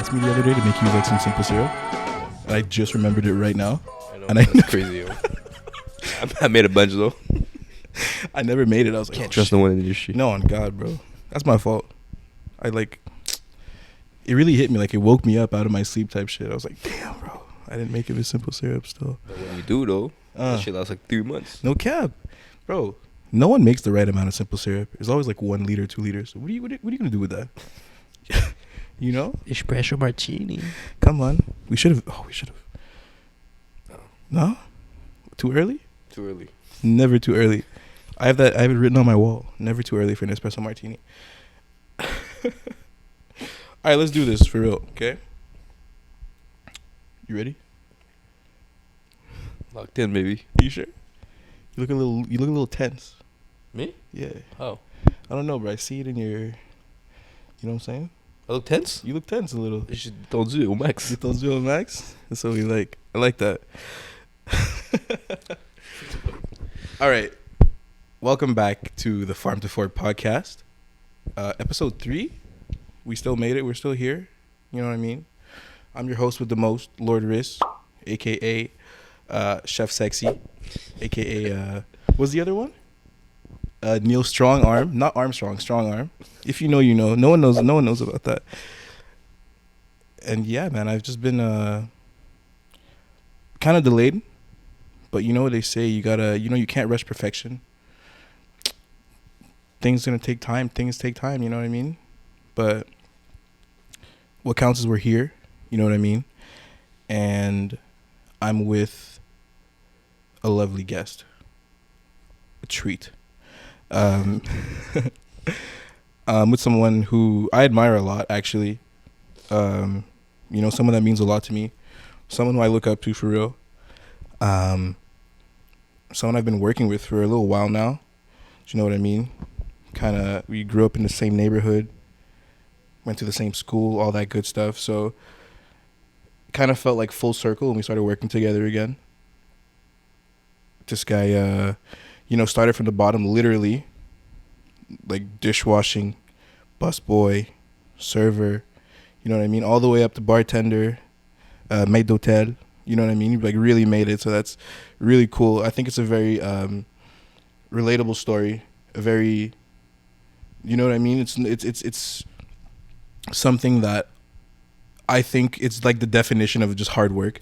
asked me the other day to make you like some simple syrup, and I just remembered it right now. I know, And that's crazy, yo. I made a bunch though. I never made it. I was like, Can't trust no one in the industry. No, on God, bro. That's my fault. It really hit me. Like, it woke me up out of my sleep type shit. I was like, damn, bro. I didn't make it with simple syrup still. But when you do though, that shit lasts like 3 months. No cap. Bro, no one makes the right amount of simple syrup. It's always like 1 liter, 2 liters. What are you going to do with that? You know? Espresso martini. Come on. We should have. No? Too early? Too early. Never too early. I have it written on my wall. Never too early for an espresso martini. All right, let's do this for real, okay? You ready? Locked in, baby. You sure? You look a little tense. Me? Yeah. How? I don't know, bro. I see it in your. You know what I'm saying? I look tense? You look tense a little. Je t'en dis au max. You those real max? That's what we like. I like that. All right. Welcome back to the Farm to Fork podcast. Episode 3. We still made it. We're still here. You know what I mean? I'm your host with the most, Lord Riz, a.k.a. Chef Sexy, a.k.a. What's the other one? Neil Strong Arm. Not Armstrong, Strong Arm. If you know, you know. No one knows about that. And yeah, man, I've just been kind of delayed. But you know what they say, you can't rush perfection. Things take time, you know what I mean? But what counts is we're here, you know what I mean? And I'm with a lovely guest. A treat. With someone who I admire a lot, actually. Someone that means a lot to me. Someone who I look up to for real. Someone I've been working with for a little while now. Do you know what I mean? We grew up in the same neighborhood. Went to the same school, all that good stuff. So, kind of felt like full circle when we started working together again. This guy, started from the bottom, literally. Like dishwashing, busboy, server, you know what I mean? All the way up to bartender, maître d'hôtel, you know what I mean? Like really made it, so that's really cool. I think it's a very relatable story, a very, you know what I mean? It's something that I think it's like the definition of just hard work,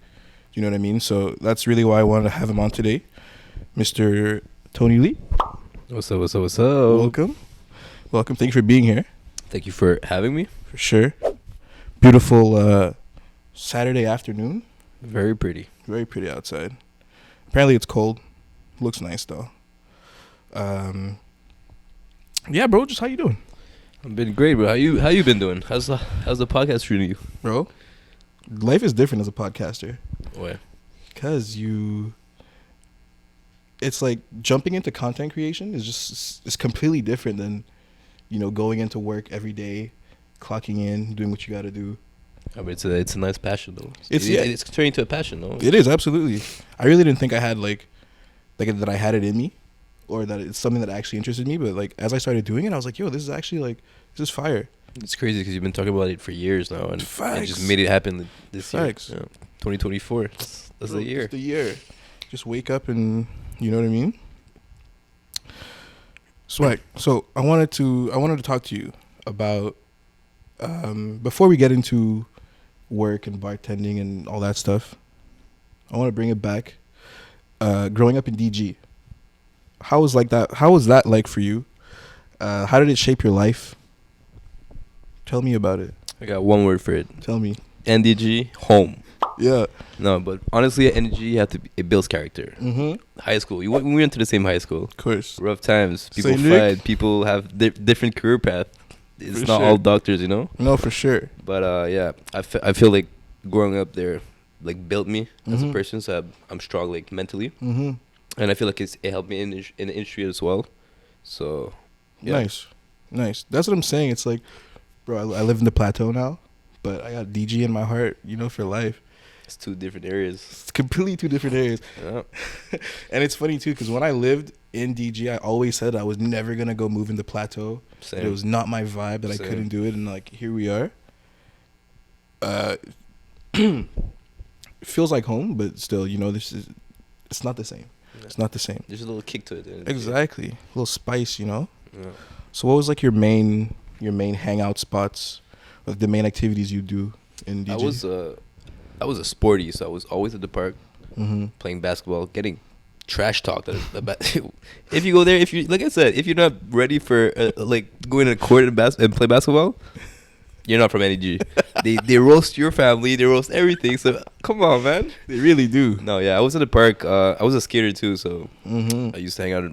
you know what I mean? So that's really why I wanted to have him on today, Mr. Tony Lee. What's up? Welcome. Thank you for being here. Thank you for having me. For sure. Beautiful Saturday afternoon. Very pretty. Very pretty outside. Apparently it's cold. Looks nice though. Yeah, bro. Just how you doing? I've been great, bro. How you been doing? How's the podcast treating you, bro? Life is different as a podcaster. Why? Because it's like jumping into content creation is completely different than, going into work every day, clocking in, doing what you got to do. I mean, it's a nice passion though. It's turning into a passion though. It is, absolutely. I really didn't think I had that I had it in me, or that it's something that actually interested me. But like as I started doing it, I was like, yo, this is actually this is fire. It's crazy because you've been talking about it for years now, and Facts. it just made it happen this Facts. year. Yeah. 2024. That's the year. It's the year. Just wake up and you know what I mean. Swag. So I wanted to talk to you about before we get into work and bartending and all that stuff. I want to bring it back. Growing up in DG, how was that like for you? How did it shape your life? Tell me about it. I got one word for it. Tell me. NDG, home. Yeah. No, but honestly, at NDG, it builds character. Mm-hmm. High school. We went to the same high school. Of course. Rough times. People Same fight. Nick? People have different career path. It's For not sure. all doctors, you know? No, for sure. But yeah, I feel like growing up there like built me as a Mhm. person, so I'm strong like mentally. Mm-hmm. And I feel like it helped me in the industry as well. So, yeah. Nice. That's what I'm saying. It's like, bro, I live in the plateau now, but I got DG in my heart, for life. It's 2 different areas. It's completely 2 different areas. Yeah. And it's funny, too, because when I lived in DG, I always said I was never going to go move in the plateau. Same. It was not my vibe, that Same. I couldn't do it. And, here we are. uh, it feels like home, but still, it's not the same. Yeah. It's not the same. There's a little kick to it. Exactly, a little spice, Yeah. So, what was like your main hangout spots, like the main activities you do in DJ? I was a sporty, so I was always at the park Mm-hmm. playing basketball, getting trash talked. If you go there, if you like I said, if you're not ready for like going to the court and play basketball, you're not from NEG. They roast your family, they roast everything. So come on, man. They really do. No, yeah, I was at the park. I was a skater too, so Mm-hmm. I used to hang out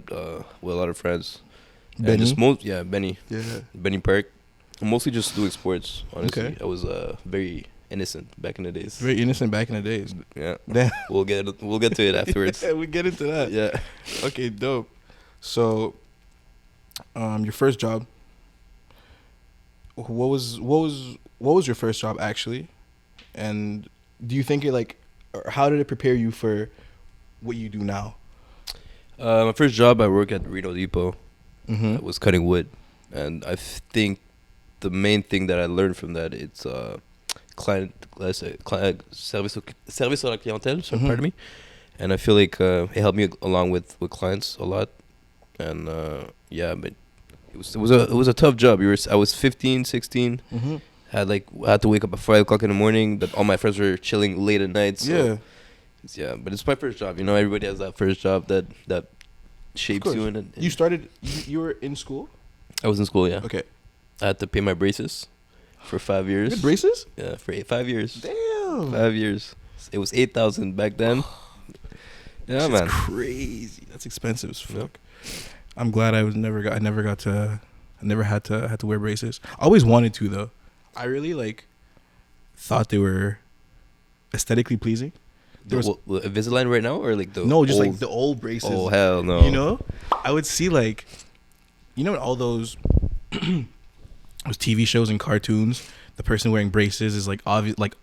with a lot of friends. Benny? And just Benny. Yeah. Benny Park. I'm mostly just doing sports, honestly. Okay. I was very innocent back in the days. Very innocent back in the days. Yeah. Damn. We'll get to it afterwards. Yeah, we get into that. Yeah. Okay, dope. So, your first job. What was your first job actually, and do you think or how did it prepare you for what you do now? My first job, I worked at Reno Depot. Mm-hmm. I was cutting wood, and I think the main thing that I learned from that it's service à la clientèle. So Mhm. pardon me, and I feel like it helped me along with clients a lot, and yeah, but it was a tough job. I was 15, 16. Mm-hmm. I had to wake up at 5 o'clock in the morning. But all my friends were chilling late at night. So Yeah. but it's my first job. Everybody has that first job that shapes course. you in it. You started. You were in school. I was in school, yeah. Okay. I had to pay my braces for 5 years. You had braces? Yeah, for 5 years. Damn. 5 years. It was 8,000 back then. Yeah, That's man. crazy. That's expensive as Yeah. fuck. I'm glad I never had to wear braces. I always wanted to though. I really thought they were aesthetically pleasing. There was Invisalign right now or like the no, just old, like the old braces. Oh hell no. I would see all those those TV shows and cartoons. The person wearing braces is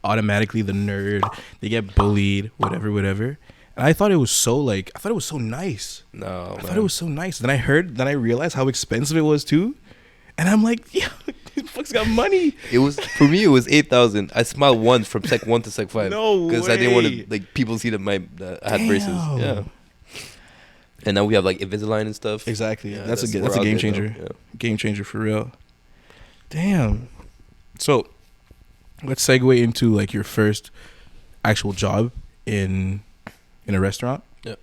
automatically the nerd. They get bullied, whatever. And I thought it was so nice. No, I thought it was so nice. Then I realized how expensive it was too. And I'm like, yeah, this fuck's got money. It was for me. It was 8,000. I smiled once from Sec 1 to Sec 5. No because I didn't want way. to people see that I had braces. Damn. Yeah. And now we have Invisalign and stuff. Exactly. Yeah, that's a we're all game good changer. now. Yeah. Game changer for real. Damn. So, let's segue into your first actual job in a restaurant. Yep.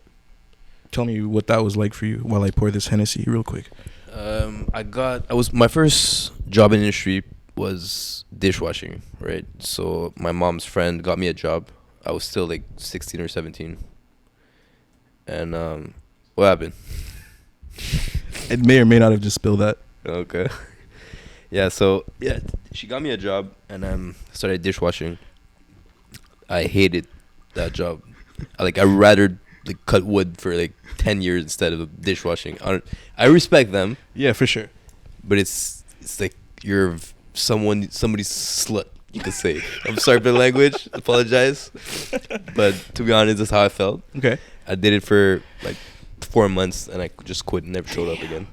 Tell me what that was like for you while I pour this Hennessy real quick. My first job in the industry was dishwashing, right? So my mom's friend got me a job. I was still 16 or 17. And what happened? It may or may not have just spilled that. Okay. Yeah, so she got me a job and started dishwashing. I hated that job. I'd rather cut wood for 10 years instead of dishwashing. I respect them. Yeah, for sure. But it's you're somebody's slut, you could say. I'm sorry for the language. Apologize. But to be honest, that's how I felt. Okay. I did it for 4 months and I just quit and never showed up again.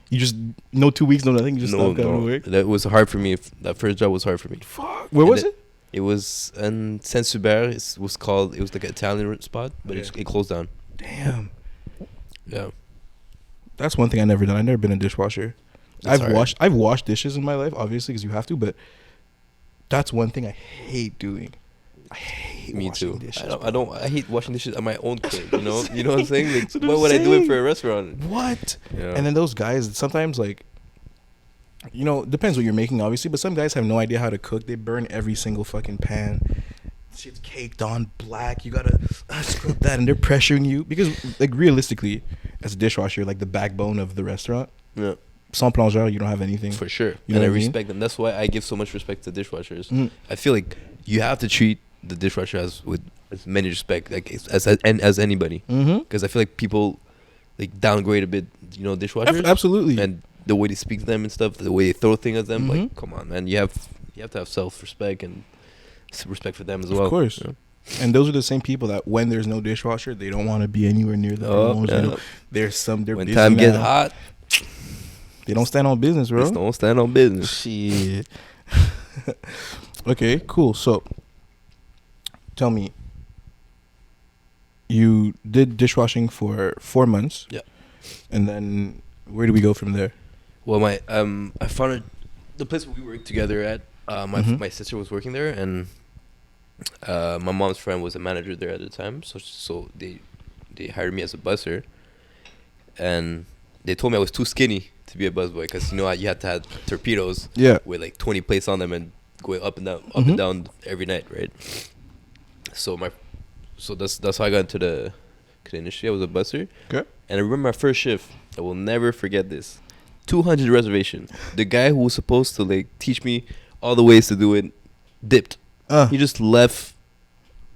You just no 2 weeks, no nothing. You just stopped going to work. That was hard for me. That first job was hard for me. Fuck. Where was it? It was in Saint-Hubert. It was an Italian spot, but it closed down. Damn. Yeah. That's one thing I never done. I've never been a dishwasher. I've washed dishes in my life, obviously, because you have to. But that's one thing I hate doing. I hate washing dishes. I hate washing dishes at my own crib. You know what I'm saying? That's what Why I'm would I do it saying. for a restaurant? What? Yeah. And then those guys sometimes depends what you're making, obviously. But some guys have no idea how to cook. They burn every single fucking pan. Shit's caked on black. You gotta scrub that, and they're pressuring you because, realistically, as a dishwasher, you're the backbone of the restaurant. Yeah. Sans plongeur, you don't have anything. For sure. You know and I what I mean? respect them. That's why I give so much respect to dishwashers. Mm. I feel like you have to treat the dishwasher with as many respect as anybody. Mm-hmm. Because I feel like people downgrade a bit, dishwashers. Absolutely. And the way they speak to them and stuff, the way they throw things at them, Mhm. come on, man. You have to have self-respect and respect for them as well. Of course. You know? And those are the same people that when there's no dishwasher, they don't want to be anywhere near the homes. Yeah. They're When busy time gets now. hot, They don't stand on business, bro. just don't stand on business. Shit. Okay, cool. So, tell me, you did dishwashing for 4 months. Yeah. And then where do we go from there? Well, I found the place we worked together at. My sister was working there, and my mom's friend was a manager there at the time. So they hired me as a busser, and they told me I was too skinny to be a busboy because you had to have torpedoes with like 20 plates on them and going up and down every night, right? So that's how I got into the industry. I was a busser. Okay. And I remember my first shift. I will never forget this. 200 reservation. The guy who was supposed to like teach me all the ways to do it dipped. He just left.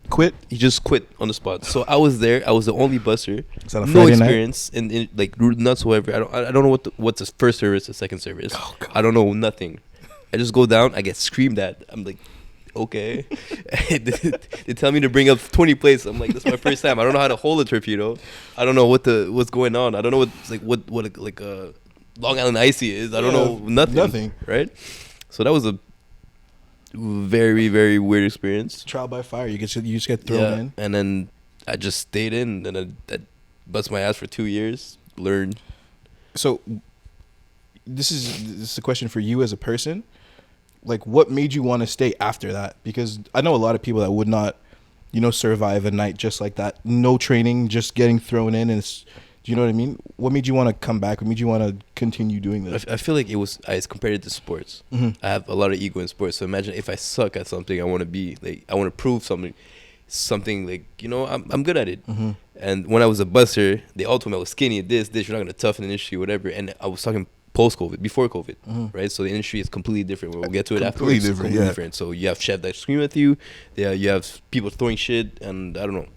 Quit. He just quit on the spot. So I was there. I was the only busser. Is that a no Friday experience in like whatsoever. I don't know what's the first service, the second service. Oh, God. I don't know nothing. I just go down. I get screamed at. I'm like, okay. They tell me to bring up 20 plates. I'm like, this is my first time. I don't know how to hold a torpedo. I don't know what's going on. I don't know what Long Island Icy is. I don't know nothing. Right. So that was a very, very weird experience. Trial by fire. You just get thrown in. And then I just stayed in, and I bust my ass for 2 years. Learned. So this is a question for you as a person. Like, what made you want to stay after that? Because I know a lot of people that would not, survive a night just like that. No training, just getting thrown in. And do you know what I mean? What made you want to come back? What made you want to continue doing this? I feel like I compared it to sports. I have a lot of ego in sports. So imagine if I suck at something, I want to be like, I want to prove something like, I'm good at it. And when I was a busser, they all told me I was skinny, this, you're not going to toughen the industry, whatever. And I was talking post-COVID, before COVID, right? So the industry is completely different. We'll get to it afterwards. Completely different. So you have chefs that scream at you. Yeah, you have people throwing shit, and I don't know.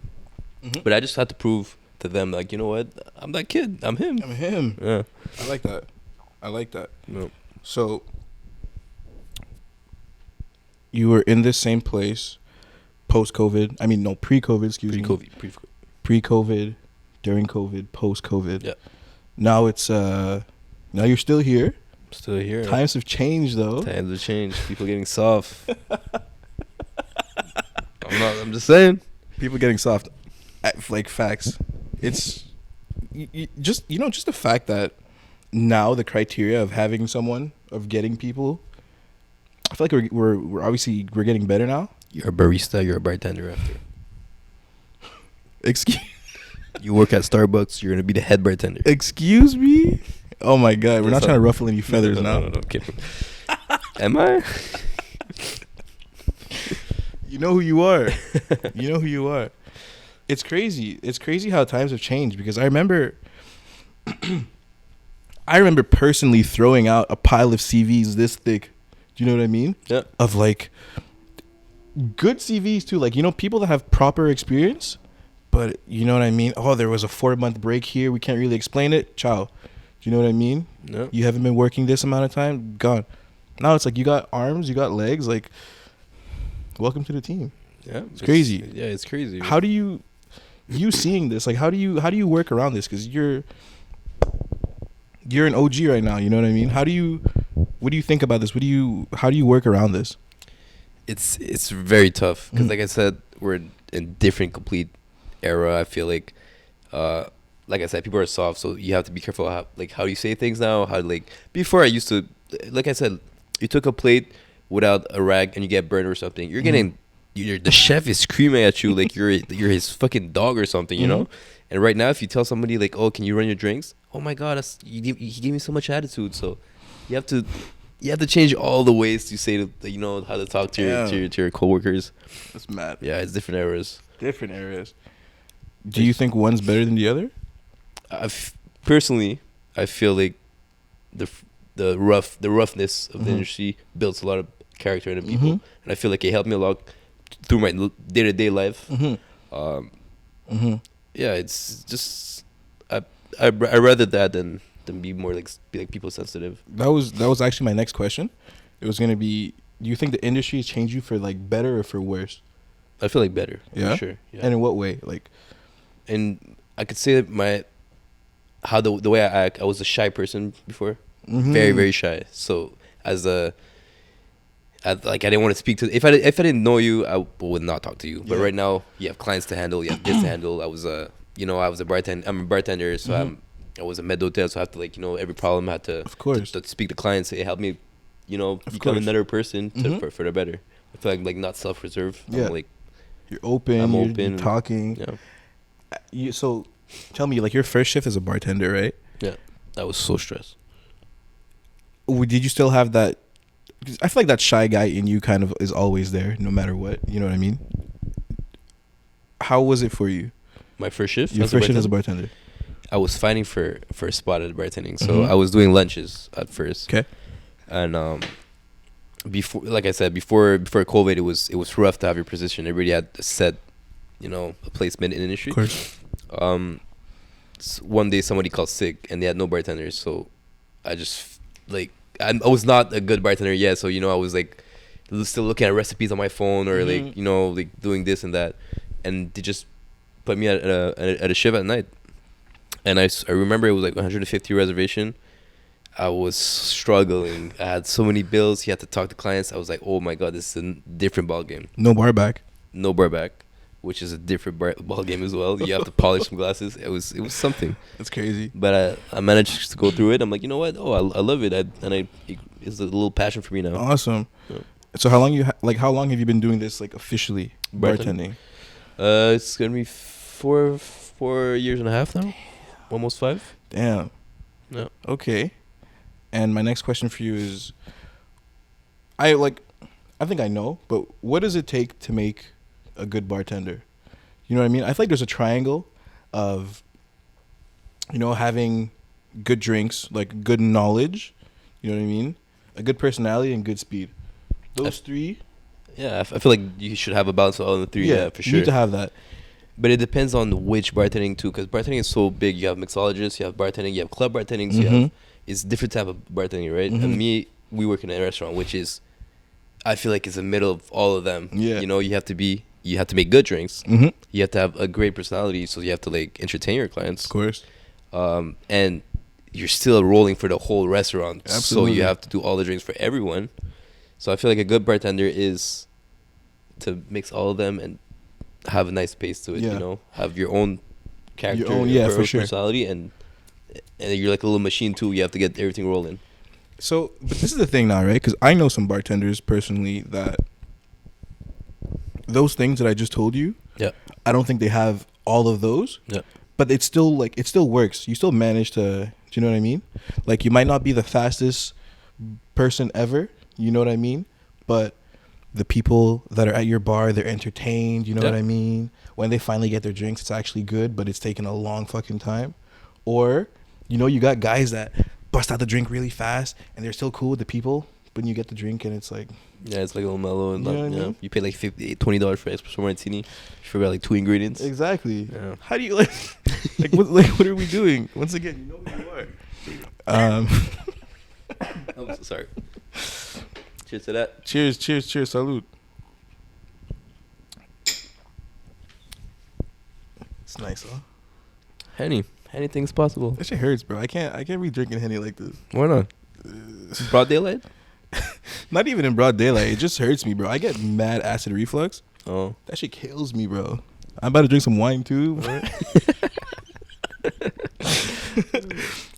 But I just had to prove to them, like, you know what? I'm that kid. I'm him. Yeah. I like that. No. So you were in this same place post-COVID. I mean, no, pre-COVID, excuse me. Pre-COVID, during COVID, post-COVID. Yeah. Now it's now you're still here. Still here. Times have changed, though. Times have changed. People getting soft. I'm just saying. People getting soft. Like, facts. It's just the fact that now the criteria of having someone, of getting people, I feel like we're obviously we're getting better now. You're a barista. You're a bartender after. Excuse. You work at Starbucks. You're gonna be the head bartender. Excuse me. Oh my God, we're not trying to ruffle any feathers now. No, okay. Am I? You know who you are. You know who you are. It's crazy. It's crazy how times have changed, because I remember personally throwing out a pile of CVs this thick. Do you know what I mean? Yeah. Of like good CVs too. Like, people that have proper experience, but you know what I mean? Oh, there was a 4-month break here. We can't really explain it. Ciao. Do you know what I mean? No. You haven't been working this amount of time. Gone. Now it's like you got arms, you got legs. Like, welcome to the team. Yeah. It's crazy. Yeah, it's crazy. How do you seeing this? Like, how do you work around this? Because you're an OG right now. You know what I mean? What do you think about this? How do you work around this? It's very tough because, like I said, we're in different complete era. I feel like I said, people are soft, so you have to be careful how you say things now. How, like, before I used to, like I said, you took a plate without a rag and you get burned or something. You're getting, the chef is screaming at you like you're his fucking dog or something, you know. And right now, if you tell somebody like, "Oh, can you run your drinks?" Oh my God, he gave me so much attitude. So you have to change all the ways to say how to talk to your coworkers. That's mad. Yeah, it's different eras. Do you think one's better than the other? Personally, I feel like the roughness of the industry builds a lot of character in the people, and I feel like it helped me a lot through my day-to-day life. Yeah, it's just I rather that than be more like people sensitive. That was actually my next question. It was gonna be, do you think the industry has changed you for like better or for worse? I feel like better. Yeah, for sure. Yeah. And in what way? Like, and I could say that the way I act, I was a shy person before, very, very shy. So as a I didn't want to speak to. If I didn't know you, I would not talk to you. But Yeah. right now, you have clients to handle. You have this to handle. I was a bartender. I'm a bartender, so I was a med hotel, so I have to every problem I had to Of course. to speak to clients. It helped me, become course. another person for the better. I feel like not self-reserve. Yeah. I'm You're open. I'm you're, open. You're talking. Yeah. So, tell me, like your first shift as a bartender, right? Yeah. I was so stressed. Did you still have that? 'Cause I feel like that shy guy in you kind of is always there, no matter what. You know what I mean? How was it for you? My first shift. Your first shift as a bartender. I was fighting for a spot at bartending, so I was doing lunches at first. Okay. And before, like I said, before COVID, it was rough to have your position. Everybody had a set, a placement in the industry. Of course. One day somebody called sick and they had no bartenders, so I just I was not a good bartender yet, so I was still looking at recipes on my phone or doing this and that, and they just put me at a shift at night. And I remember it was 150 reservation. I was struggling. I had so many bills. You had to talk to clients. I was like, oh my god, this is a different ball game. No bar back. No bar back, which is a different ball game as well. You have to polish some glasses. It was something. That's crazy. But I managed to go through it. I'm like, you know what? Oh, I love it. It's a little passion for me now. Awesome. Yeah. So how long how long have you been doing this officially bartending? It's gonna be 4 years and a half now. Almost 5. Damn. Yeah. Okay. And my next question for you is, I think I know, but what does it take to make a good bartender? You know what I mean? I feel like there's a triangle of, having good drinks, good knowledge, you know what I mean? A good personality and good speed. Those three. Yeah, I feel like you should have a balance of all the three. Yeah, for sure. You need to have that. But it depends on which bartending too, because bartending is so big. You have mixologists, you have bartending, you have club bartending, so it's different type of bartending, right? And we work in a restaurant, which is, I feel like it's the middle of all of them. Yeah. You have to make good drinks. You have to have a great personality, so you have to entertain your clients. Of course. And you're still rolling for the whole restaurant. Absolutely. So you have to do all the drinks for everyone. So I feel like a good bartender is to mix all of them and have a nice pace to it. Yeah. Have your own character, for sure. personality, and you're like a little machine too. You have to get everything rolling. So, but this is the thing now, right? Because I know some bartenders personally that those things that I just told you, I don't think they have all of those. Yeah. But it still works. You still manage to, do you know what I mean? You might not be the fastest person ever, you know what I mean? But the people that are at your bar, they're entertained, you know what I mean? When they finally get their drinks, it's actually good, but it's taking a long fucking time. Or, you got guys that bust out the drink really fast and they're still cool with the people, but you get the drink and it's like... Yeah, it's a little mellow. And you know what I mean? You pay $20 for espresso martini. You forgot 2 ingredients. Exactly. Yeah. How do you what are we doing? Once again, you know who you are. I'm so sorry. Cheers to that. Cheers, salud. It's nice, huh? Henny. Anything's possible. That shit hurts, bro. I can't be drinking Henny like this. Why not? Broad daylight? Not even in broad daylight. It just hurts me, bro. I get mad acid reflux. Oh. That shit kills me, bro. I'm about to drink some wine too.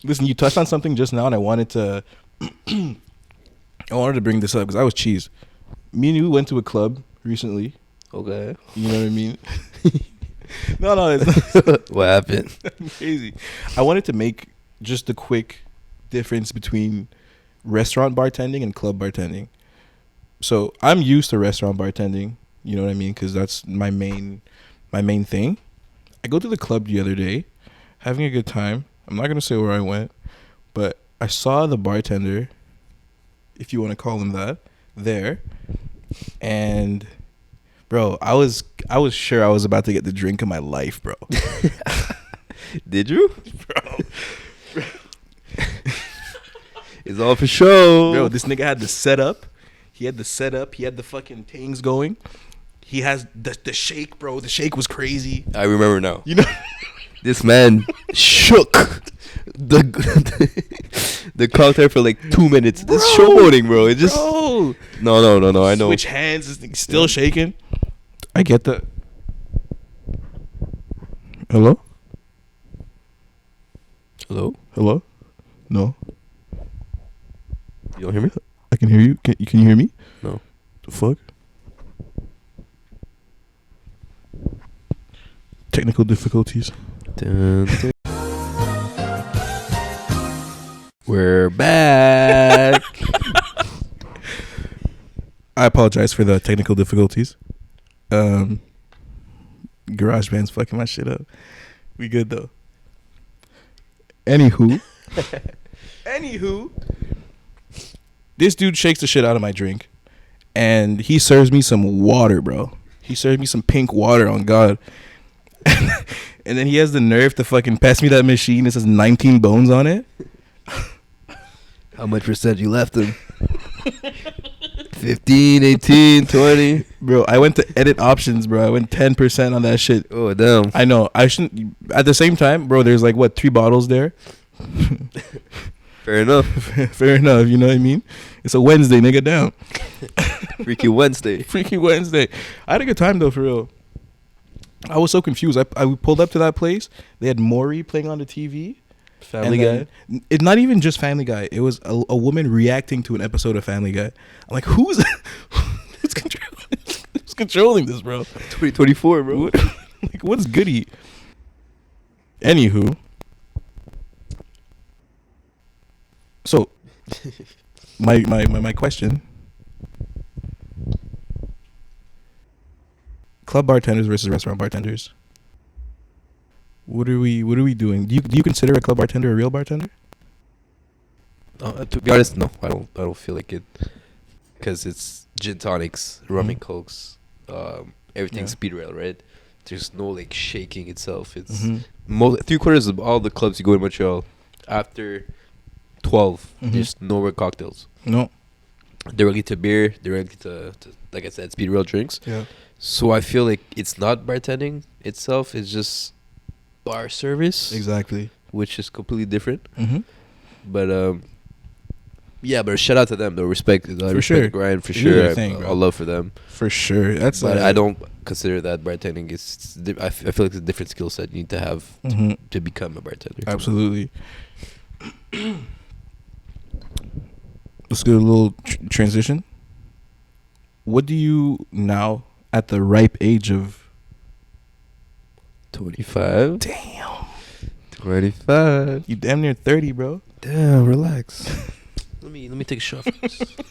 Listen, you touched on something just now, and I wanted to bring this up because I was cheesed. Me and you went to a club recently. Okay. You know what I mean? No, it's not. What happened? Crazy. I wanted to make just a quick difference between restaurant bartending and club bartending. So I'm used to restaurant bartending, you know what I mean? Because that's my main thing. I go to the club the other day, having a good time. I'm not going to say where I went, but I saw the bartender, if you want to call him that, there. And, bro, I was sure I was about to get the drink of my life, bro. Did you? Bro. It's all for show. Bro, this nigga had the setup. He had the setup. He had the fucking things going. He has the shake, bro. The shake was crazy. I remember now. You know, this man shook the cocktail for like 2 minutes. Bro, It's showboating, bro. It just bro. No. I know. Switch hands. This thing's still shaking. I get that. Hello? Hello? Hello? No. You don't hear me? I can hear you. Can you hear me? No. The fuck? Technical difficulties. Dun, dun. We're back. I apologize for the technical difficulties. GarageBand's fucking my shit up. We good though. Anywho, this dude shakes the shit out of my drink, and he serves me some water, bro. He serves me some pink water, on God. And then he has the nerve to fucking pass me that machine that says 19 bones on it. How much percent you left him? 15, 18, 20. Bro, I went to edit options, bro. I went 10% on that shit. Oh, damn. I know. I shouldn't. At the same time, bro, there's like, what, 3 bottles there? Fair enough. Fair enough, you know what I mean? It's a Wednesday, nigga, down. Freaky Wednesday. Freaky Wednesday. I had a good time, though, for real. I was so confused. I pulled up to that place. They had Maury playing on the TV. Family Guy? It's not even just Family Guy. It was a woman reacting to an episode of Family Guy. I'm like, who's controlling this, bro? 2024, bro. Like, what's goody? Anywho. So, my question. Club bartenders versus restaurant bartenders. What are we doing? Do you consider a club bartender a real bartender? To be honest, no. I don't feel like it, because it's gin tonics, rum and cokes, everything's speed rail, right? There's no like shaking itself. It's 3/4 of all the clubs you go in Montreal after 12. There's nowhere cocktails. No. They're really to beer. They're really to like I said, speed rail drinks. Yeah. So I feel like it's not bartending itself. It's just bar service. Exactly. Which is completely different. But yeah, but shout out to them though. Respect the grind for sure. I love for them for sure. That's but I don't consider that bartending. I feel like it's a different skill set you need to have to become a bartender. Absolutely. Let's do a little transition. What do you now, at the ripe age of 25? Damn. 25. You damn near 30, bro. Damn, relax. Let me take a shot first.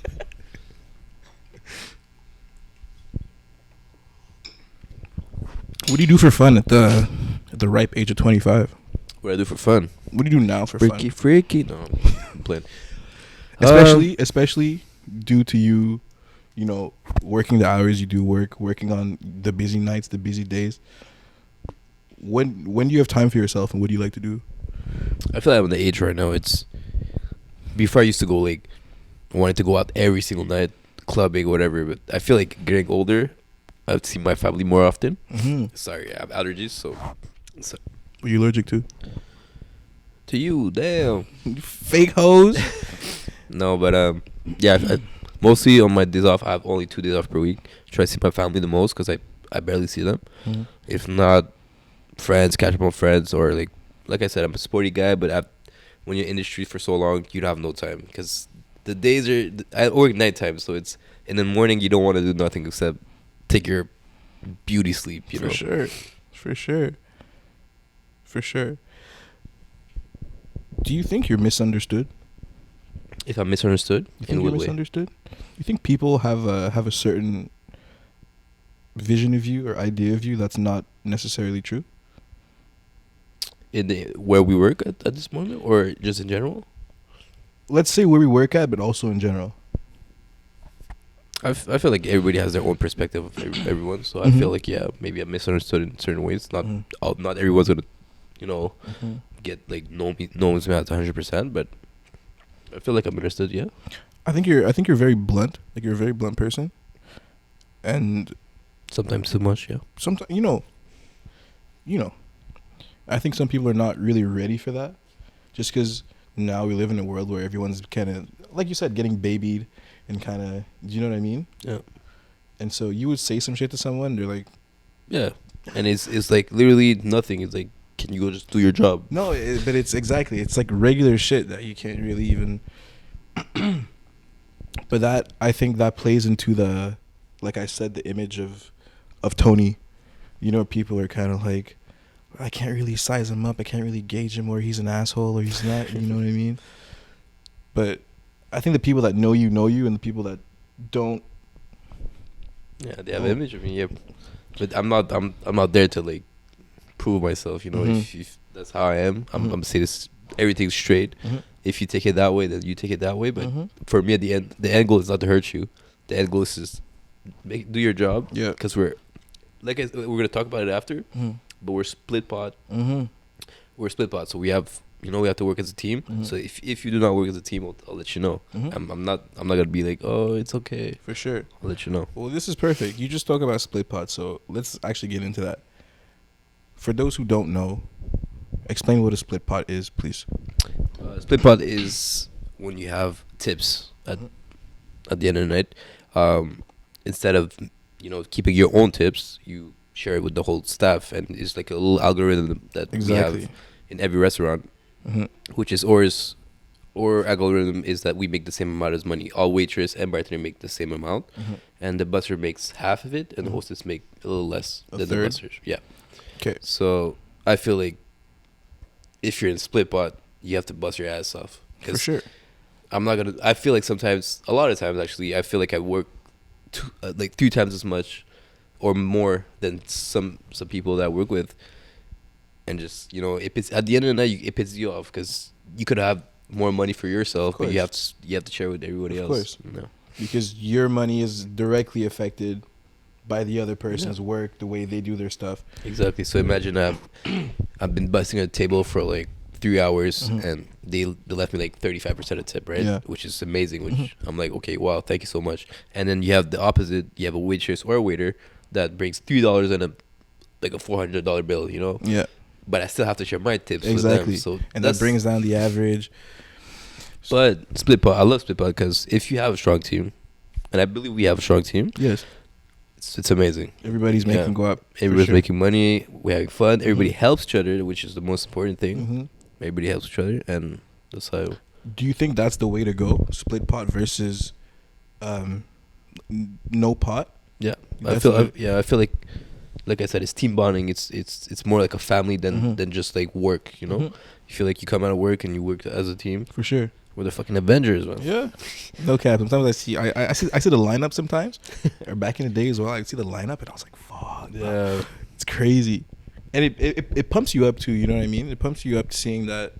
What do you do for fun at the ripe age of 25? What do I do for fun? What do you do now for fun? Freaky. No, I'm playing. Especially due to you know, working the hours you do working on the busy nights, the busy days. When do you have time for yourself, and what do you like to do? I feel like I'm at the age right now. It's before I used to go like wanted to go out every single night, clubbing, whatever. But I feel like getting older, I've seen my family more often. Sorry, I have allergies, so. What are you allergic to? To you, damn. Fake hoes. No, but yeah. Mostly on my days off, I have only 2 days off per week. Try to see my family the most because I barely see them. If not, friends, catch up on friends, or like I said, I'm a sporty guy, but when you're in the industry for so long, you don't have no time because the days I work nighttime, so it's in the morning you don't want to do nothing except take your beauty sleep. You know, for sure. Do you think you're misunderstood? If I'm misunderstood, you think you're misunderstood? You think people have a certain vision of you or idea of you that's not necessarily true? Where we work at this moment, or just in general? Let's say where we work at, but also in general. I feel like everybody has their own perspective of everyone, so I feel like maybe I'm misunderstood in certain ways. Not everyone's gonna, get like no one's gonna have 100%, but I feel like I'm understood. Yeah. I think you're very blunt. Like, you're a very blunt person, and sometimes too much. Yeah. Sometimes you know. I think some people are not really ready for that, just because now we live in a world where everyone's kind of, like you said, getting babied and kind of, do you know what I mean? Yeah. And so you would say some shit to someone, they're like, Yeah. And it's like literally nothing. It's like, can you go just do your job? no, but it's exactly, it's like regular shit that you can't really even. But that, I think that plays into the, like I said, the image of Tony. You know, people are kind of like, I can't really size him up. I can't really gauge him, or he's an asshole, or he's not. You know what I mean? But I think the people that know you, and the people that don't. Yeah, they have an image of me. Yeah, but I'm not there to like prove myself. You know, if that's how I am, I'm gonna say this. Everything's straight. If you take it that way, then you take it that way. But for me, at the end goal is not to hurt you. The end goal is just do your job. Yeah. Because we're gonna talk about it after. But we're split pot. We're split pot, so we have to work as a team. So if you do not work as a team, I'll let you know. I'm not gonna be like, oh, it's okay. For sure. I'll let you know. Well, this is perfect. You just talk about split pot, so let's actually get into that. For those who don't know, explain what a split pot is, please. Split pot is when you have tips at the end of the night. Instead of keeping your own tips, you share it with the whole staff, and it's like a little algorithm that we have in every restaurant, which is our algorithm is that we make the same amount as money. All waitress and bartender make the same amount, and the busser makes half of it, and the hostess make a little less than the bussers. Yeah. Okay. So I feel like if you're in split pot, you have to bust your ass off. For sure. I feel like a lot of times actually, I feel like I work like 3 times as much or more than some people that I work with, and just it's at the end of the night it pisses you off because you could have more money for yourself, but you have to share with everybody else. Of course, because your money is directly affected by the other person's work, the way they do their stuff. Exactly. So imagine I've been busting a table for like 3 hours, and they left me like 35% of tip, right? Yeah. Which is amazing. Which I'm like, okay, wow, thank you so much. And then you have the opposite. You have a waitress or a waiter that brings $3 and a $400 bill, Yeah. But I still have to share my tips with them. So that brings down the average. But split pot, I love split pot because if you have a strong team, and I believe we have a strong team. Yes. It's amazing. Everybody's making go up. Everybody's making money. We're having fun. Everybody helps each other, which is the most important thing. Everybody helps each other, and that's how. Do you think that's the way to go? Split pot versus no pot? Yeah, I feel like I said, it's team bonding. It's more like a family than just like work. You feel like you come out of work and you work as a team. For sure. We're the fucking Avengers, man. Yeah. No cap. Sometimes I see the lineup sometimes. Or back in the day as well, I see the lineup and I was like, fuck. Yeah. Bro. It's crazy. And it pumps you up too, you know what I mean? It pumps you up to seeing that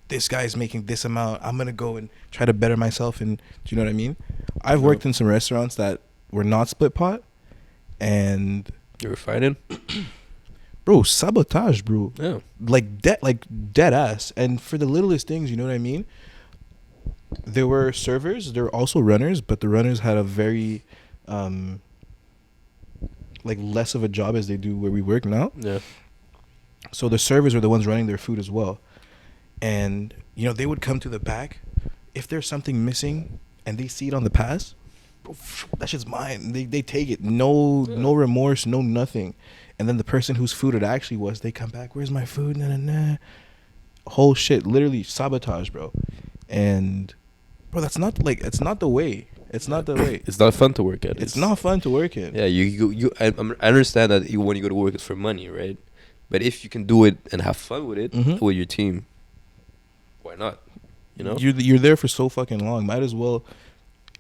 this guy's making this amount. I'm going to go and try to better myself. And do you know what I mean? I've worked in some restaurants that were not split pot. And... You were fighting? Bro, sabotage, bro. Yeah. Like dead ass. And for the littlest things, you know what I mean? There were servers, there were also runners, but the runners had a very less of a job as they do where we work now. Yeah. So the servers were the ones running their food as well. And they would come to the back. If there's something missing and they see it on the pass, bro, that shit's mine. They take it. No remorse, no nothing. And then the person whose food it actually was, they come back, where's my food? Nah. Whole shit, literally sabotage, bro. And bro, it's not the way. It's not the way. It's not fun to work at. It's not fun to work in. Yeah, I understand that when you go to work, it's for money, right? But if you can do it and have fun with it with your team, why not? You're there for so fucking long. Might as well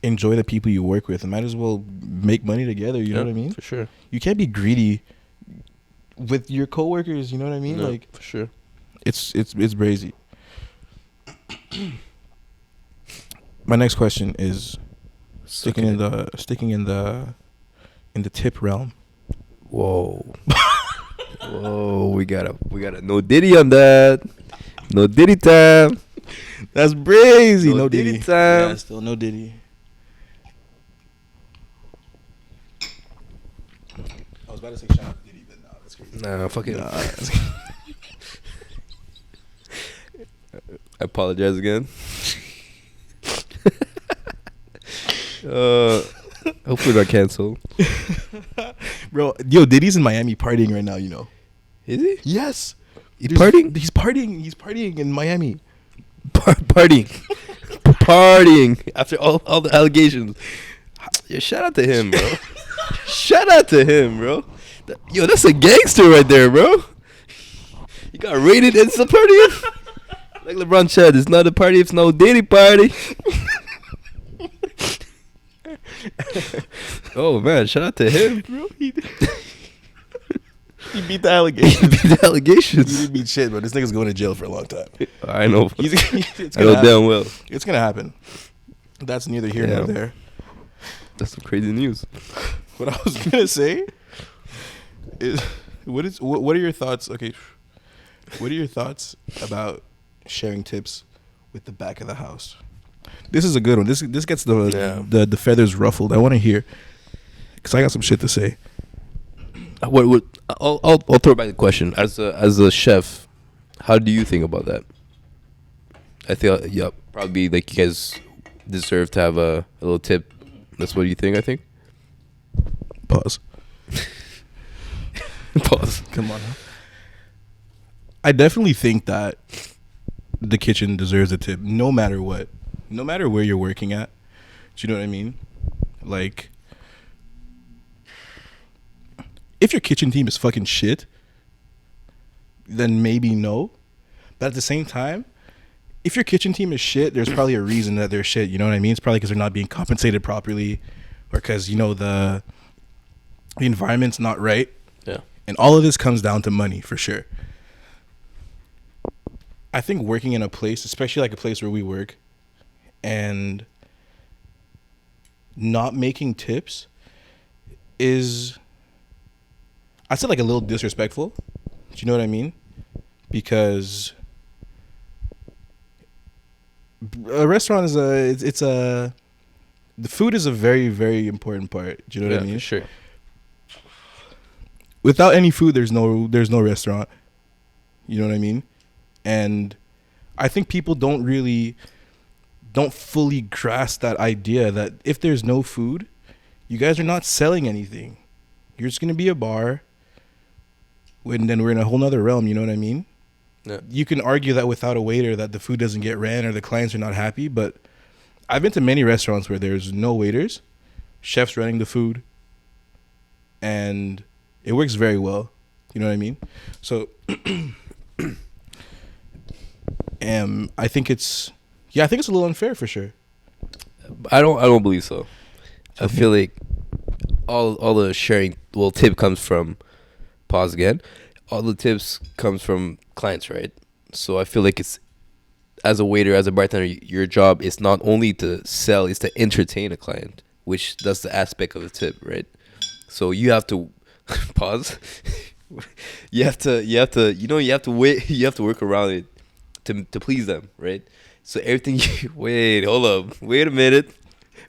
enjoy the people you work with, and might as well make money together. You know what I mean? For sure. You can't be greedy with your coworkers. You know what I mean? No, for sure. It's brazy. My next question is sticking in the tip realm. Whoa. Whoa, we got a no Diddy on that. No Diddy time. That's brazy. No Diddy time. Yeah, still no Diddy. I was about to say shout out Diddy, but no, that's crazy. Nah, fuck it. Nah, apologize again. Hopefully not canceled. Bro, yo, Diddy's in Miami partying right now, you know. Is he? Yes. He's partying? He's partying in Miami. Partying. Partying. After all the allegations. Yeah, shout out to him, bro. Shout out to him, bro. Yo, that's a gangster right there, bro. You got raided and still partying? Like LeBron said, it's not a party, it's no Diddy party. Oh, man, shout out to him. Bro, he beat the allegations. He beat the allegations. He didn't beat shit, but this nigga's going to jail for a long time. I know. It's I know damn well. It's going to happen. That's neither here nor there. That's some crazy news. What I was going to say is, what are your thoughts? Okay. What are your thoughts about sharing tips with the back of the house? This is a good one. This gets the feathers ruffled. I want to hear, because I got some shit to say. I'll throw back the question. As a chef, how do you think about that? I feel probably like you guys deserve to have a little tip. That's what you think. I think. Pause. Pause. Come on. Huh? I definitely think that the kitchen deserves a tip, no matter what, no matter where you're working at. Do you know what I mean? Like, if your kitchen team is fucking shit, then maybe no. But at the same time, if your kitchen team is shit, there's probably a reason that they're shit. You know what I mean? It's probably because they're not being compensated properly, or because, you know, the environment's not right. Yeah. And all of this comes down to money, for sure. I think working in a place, especially like a place where we work, and not making tips is, I'd say, like a little disrespectful. Do you know what I mean? Because a restaurant is the food is a very, very important part. Do you know what I mean? For sure. Without any food, there's no restaurant. You know what I mean? And I think people don't fully grasp that idea that if there's no food, you guys are not selling anything. You're just going to be a bar. And then we're in a whole nother realm, you know what I mean? Yeah. You can argue that without a waiter that the food doesn't get ran or the clients are not happy, but I've been to many restaurants where there's no waiters, chefs running the food, and it works very well. You know what I mean? So I think it's a little unfair for sure. I don't believe so. I feel like all the sharing tip comes from, pause again, all the tips comes from clients, right? So I feel like it's, as a waiter, as a bartender, your job is not only to sell, it's to entertain a client, which that's the aspect of the tip, right? So you have to pause. you have to work around it to please them, right? So everything wait a minute.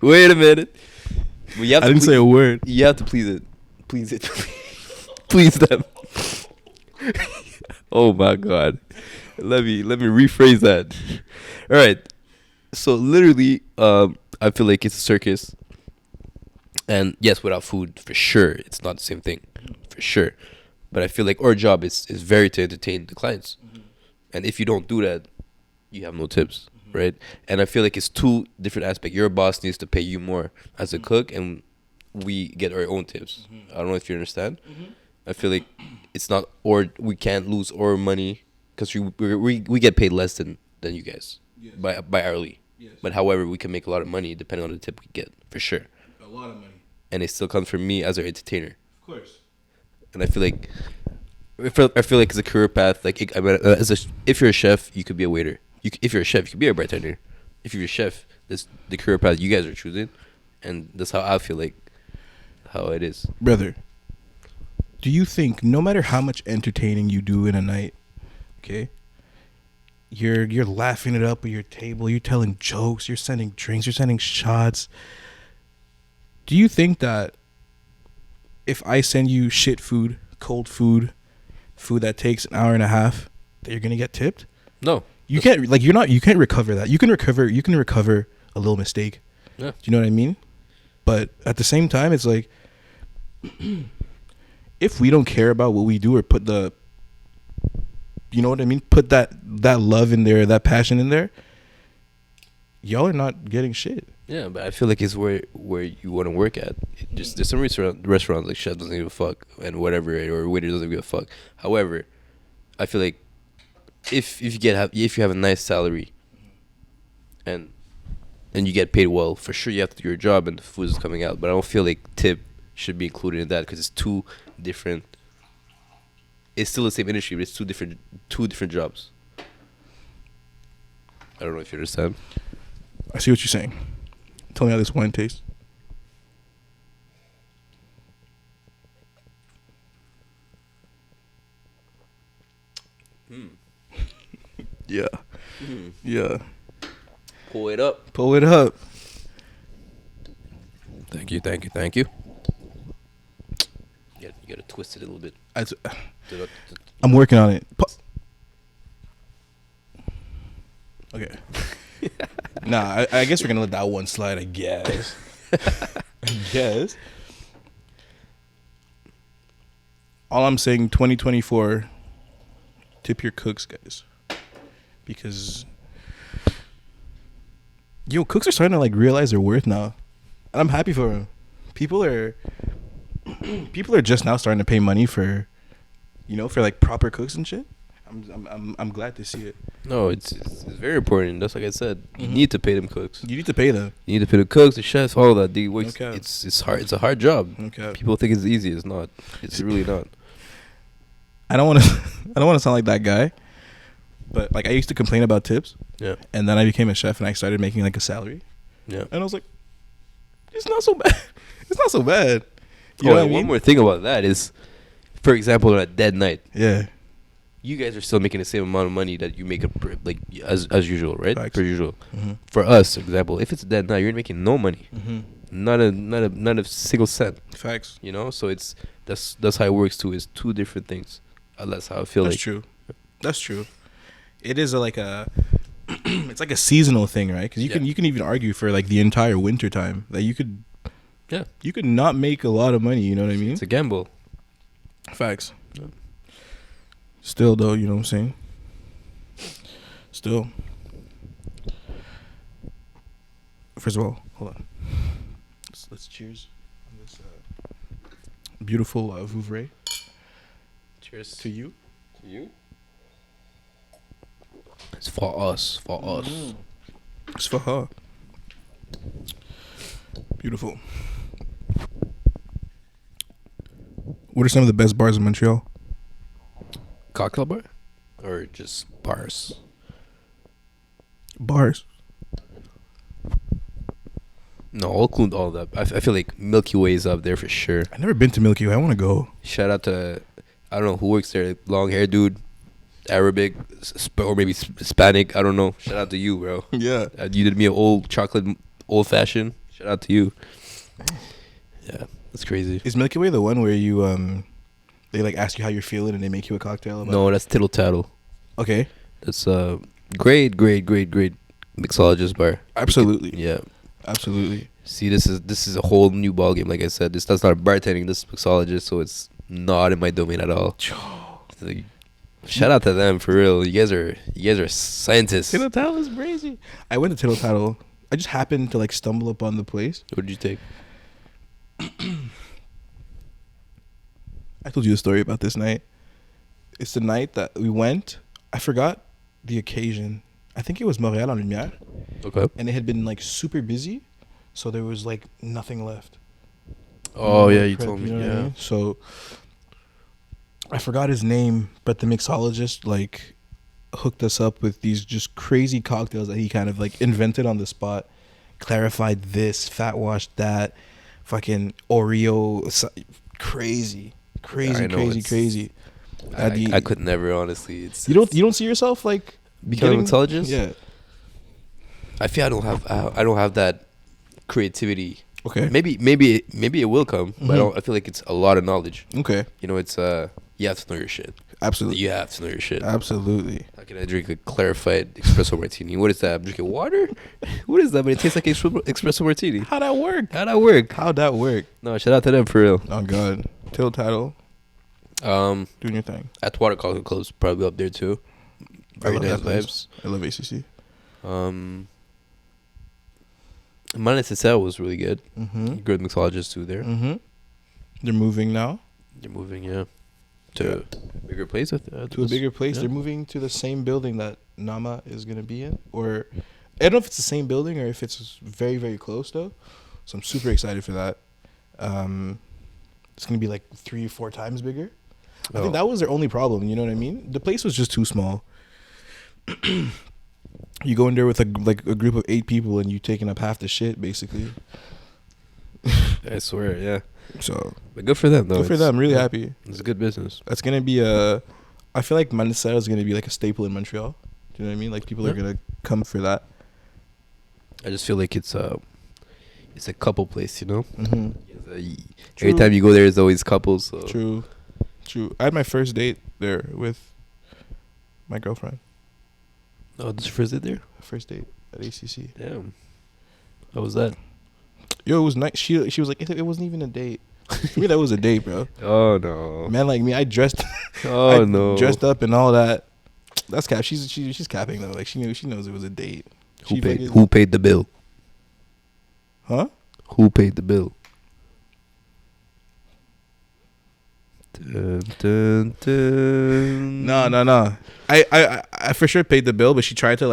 Well, you have I didn't say a word. You have to please them. Oh my God. Let me rephrase that. All right. So literally, I feel like it's a circus. And yes, without food, for sure, it's not the same thing. For sure. But I feel like our job is very to entertain the clients. Mm-hmm. And if you don't do that, you have no tips, mm-hmm. right? And I feel like it's two different aspects. Your boss needs to pay you more as a cook, and we get our own tips. Mm-hmm. I don't know if you understand. Mm-hmm. I feel like it's not, or we can't lose our money because we get paid less than you guys. Yes. by hourly. Yes. But however, we can make a lot of money depending on the tip we get, for sure. A lot of money. And it still comes from me as an entertainer. Of course. And I feel like it's a career path. Like, if you're a chef, you could be a waiter. If you're a chef, you could be a bartender. If you're a chef, that's the career path you guys are choosing, and that's how I feel like how it is. Brother, do you think no matter how much entertaining you do in a night, okay, you're laughing it up at your table, you're telling jokes, you're sending drinks, you're sending shots, do you think that if I send you shit food, cold food that takes an hour and a half, that you're gonna get tipped? No. You can't like you can't recover that. You can recover a little mistake. Yeah. Do you know what I mean? But at the same time, it's like if we don't care about what we do or put the, you know what I mean, put that love in there, that passion in there, y'all are not getting shit. Yeah, but I feel like it's where you want to work at. There's some restaurants like chef doesn't give a fuck and whatever, or waiter doesn't give a fuck. However, I feel like if you have a nice salary and you get paid well, for sure you have to do your job and the food is coming out. But I don't feel like tip should be included in that because it's two different. It's still the same industry, but it's two different jobs. I don't know if you understand. I see what you're saying. Tell me how this wine tastes. Yeah. Yeah. Pull it up. Pull it up. Thank you. You gotta twist it a little bit. I'm working on it. Okay. Nah, I guess we're gonna let that one slide. I guess. All I'm saying, 2024, tip your cooks, guys, because cooks are starting to like realize their worth now, and I'm happy for them. People are just now starting to pay money for, for like proper cooks and shit. I'm glad to see it. No, it's very important. That's like I said. You need to pay them cooks. You need to pay them. You need to pay the cooks, the chefs, all that. They work. Okay. It's hard. It's a hard job. Okay. People think it's easy. It's not. It's really not. I don't want to sound like that guy, but like I used to complain about tips. Yeah. And then I became a chef and I started making like a salary. Yeah. And I was like, it's not so bad. It's not so bad. You know what I mean? One more thing about that is, for example, on a dead night. Yeah. You guys are still making the same amount of money that you make like as usual, right? Facts. Per usual. Mm-hmm. For us, for example, if it's a dead night, you're making no money. Mm-hmm. Not a single cent. Facts. So that's how it works too. It's two different things. That's how I feel. That's true. That's true. It is it's like a seasonal thing, right? Because you can even argue for like the entire winter time that you could not make a lot of money. You know what I mean? It's a gamble. Facts. Yeah. Still though, you know what I'm saying? Still. First of all, hold on. Let's cheers on this beautiful Vouvray. Cheers to you. To you. It's for us. For us. It's for her. Beautiful. What are some of the best bars in Montreal? Cocktail bar? Or just bars? Bars. No, I'll include all that. I feel like Milky Way is up there for sure. I've never been to Milky Way. I want to go. Shout out to, I don't know who works there, long hair dude, Arabic, or maybe Hispanic. I don't know. Shout out to you, bro. Yeah. You did me an old chocolate, old fashioned. Shout out to you. Yeah, that's crazy. Is Milky Way the one where you they like ask you how you're feeling and they make you a cocktail? No, that's Tittle Tattle. Okay. That's great mixologist bar. Absolutely. Yeah. Absolutely. See, this is a whole new ball game. Like I said, that's not bartending. This is mixologist, so it's not in my domain at all. So, shout out to them for real. You guys are scientists. Tittle Tattle is crazy. I went to Tittle Tattle. I just happened to like stumble upon the place. What did you take? I told you the story about this night. It's the night that we went. I forgot the occasion. I think it was Montreal en Lumière. Okay. And it had been like super busy, so there was like nothing left. Oh yeah, you told me. You know Yeah. what I mean? So I forgot his name, but the mixologist like hooked us up with these just crazy cocktails that he kind of like invented on the spot. Clarified this, fat washed that, fucking Oreo, crazy. I could never, honestly. You don't see yourself like becoming mixologist? Yeah. I feel I don't have that creativity. Okay. Maybe it will come, but I feel like it's a lot of knowledge. Okay. It's you have to know your shit. Absolutely. You have to know your shit. Absolutely. Like can I drink a clarified espresso martini? What is that? I'm drinking water? What is that? But it tastes like espresso martini. How'd that work? How'd that work? No, No, shout out to them for real. Oh God, Till Title, doing your thing. At the Water Color Club's probably up there too. Very I love nice that place. vibes. I love ACC. MTL was really good. Mm-hmm. Good mixologist too there. Mm-hmm. They're moving now They're moving, to a bigger place. to a bigger place. Yeah. They're moving to the same building that Nama is gonna be in, or I don't know if it's the same building or if it's very very close though. So I'm super excited for that. It's gonna be like 3 or 4 times bigger. I think that was their only problem. You know what I mean? The place was just too small. You go in there with a group of 8 people and you taking up half the shit basically. I swear, yeah. So But good for them, though. good for them. I'm really happy. It's a good business. That's gonna be I feel like Manasera is gonna be like a staple in Montreal. Do you know what I mean? Like people are gonna come for that. I just feel like it's a couple place, you know. Mm-hmm. Every time you go there, there's always couples. So. True. I had my first date there with my girlfriend. Oh, this is your first date there? First date at ACC. Damn. How was that? Yo, it was nice. She was like, it wasn't even a date. For me, that was a date, bro. Oh no. Man, like me, I dressed. Oh no. Dressed up and all that. That's cap. She's capping though. Like she knows it was a date. Who paid the bill? Huh? Who paid the bill? Dun, dun, dun. No. I for sure paid the bill, but she tried to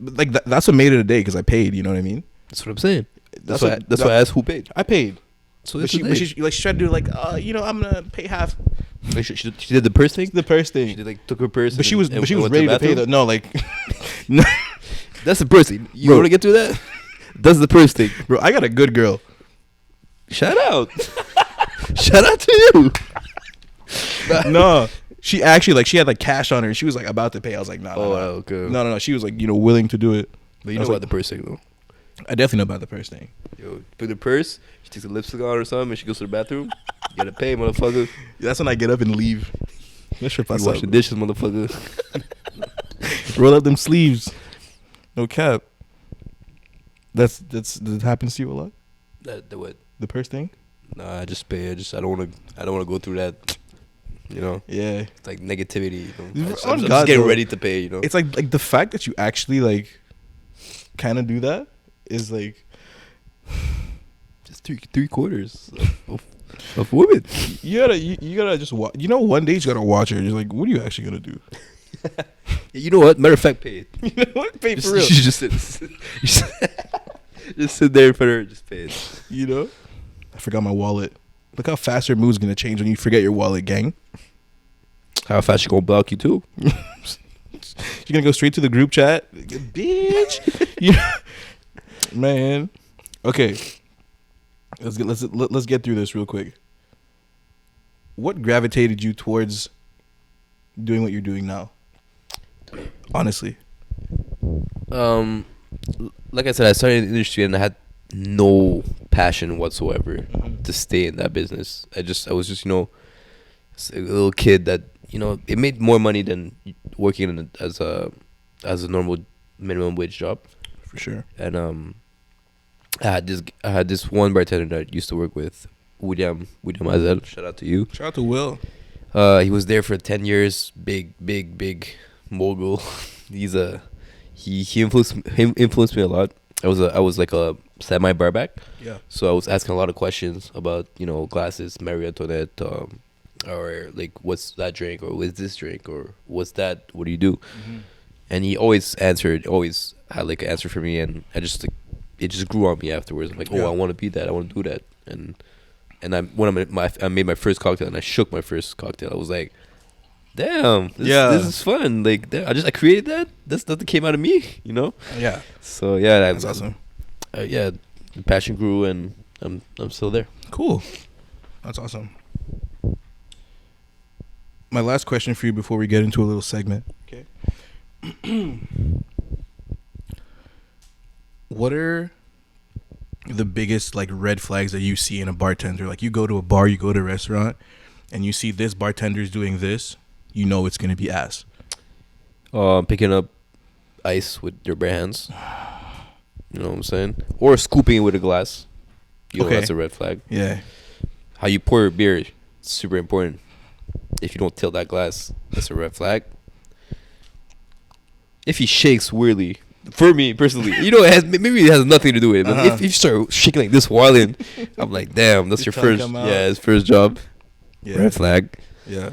that's what made it a date because I paid. You know what I mean? That's what I'm saying. That's what- why I asked who paid. I paid. So But she tried to do I'm gonna pay half. Wait, she did the purse thing. The purse She thing. did like took her purse. But she was and went ready the to pay bathroom? though. No, like no, That's the purse thing. You Bro. want to get through that? That's the purse thing. bro. I got a good girl. Shout out. Shout out to you. No, she actually she had like cash on her. She was like about to pay. I was like, nah. Oh, no. okay. No. She was like willing to do it. But you I know was about the purse thing though. I definitely know about the purse thing. Yo, put the purse. She takes a lipstick on or something, and she goes to the bathroom. You gotta pay, motherfucker. That's when I get up and leave. Let's You wash the dishes, motherfucker. Roll up them sleeves. No cap. That happens to you a lot. The what? The purse thing. Nah, I just pay. I don't wanna go through that. You know, Yeah. it's like negativity. You know, On I'm God, just getting though. ready to pay. You know, It's like the fact that you actually kind of do that is like just three quarters of women. you gotta just watch. One day you gotta watch her. You're like, what are you actually gonna do? You know what? Matter of fact, pay it. You know what? Pay for real. You just sit there in front of her, and just pay it. I forgot my wallet. Look how fast your mood's gonna change when you forget your wallet, gang. How fast she gonna block you too? You're gonna go straight to the group chat, bitch. Man. Okay. Let's get through this real quick. What gravitated you towards doing what you're doing now? Honestly. Like I said, I started in the industry and I had no passion whatsoever to stay in that business. I was just a little kid that it made more money than working as a normal minimum wage job. For sure. And I had this one bartender that I used to work with, William Azel. Shout out to you. Shout out to Will. He was there for 10 years. Big mogul. He influenced me a lot. I was like a semi barback. Yeah. So I was asking a lot of questions about glasses, Marie Antoinette, or like what's that drink, or what's this drink, or what's that? What do you do? Mm-hmm. And he always had like an answer for me, and I just it just grew on me afterwards. I'm like, I want to be that. I want to do that. And I made my first cocktail, and I shook my first cocktail. I was like, damn, this is fun. Like, damn, I created that. That's nothing came out of me, Yeah. So yeah, That's awesome. The passion grew, and I'm still there. Cool. That's awesome. My last question for you before we get into a little segment. Okay. What are the biggest red flags that you see in a bartender? Like, you go to a bar, you go to a restaurant, and you see this bartender's doing this, it's gonna be ass. Picking up ice with your bare hands. You know what I'm saying? Or scooping it with a glass. You know, that's a red flag. Yeah. How you pour your beer, super important. If you don't tilt that glass, that's a red flag. If he shakes weirdly, for me personally, you know, maybe it has nothing to do with it. But if you start shaking like this while in, I'm like, damn, that's your first, his first job. Yeah. Red flag. Yeah.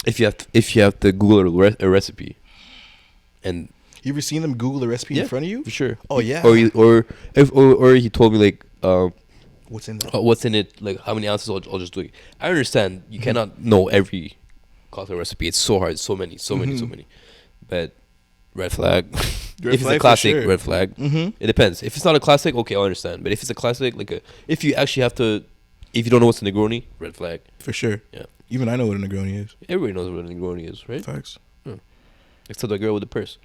If you have to Google a recipe, and you ever seen them Google a recipe in front of you? For sure. Oh yeah. Or he told me like, what's in that? What's in it? Like how many ounces? I'll just do it. I understand you cannot know every cocktail recipe. It's so hard. So many. But red flag. If it's a classic, red flag. It depends. If it's not a classic, okay, I'll understand. But if it's a classic, if you actually have to, if you don't know what's a Negroni, red flag. For sure. Yeah. Even I know what a Negroni is. Everybody knows what a Negroni is, right? Facts. Yeah. Except the girl with the purse.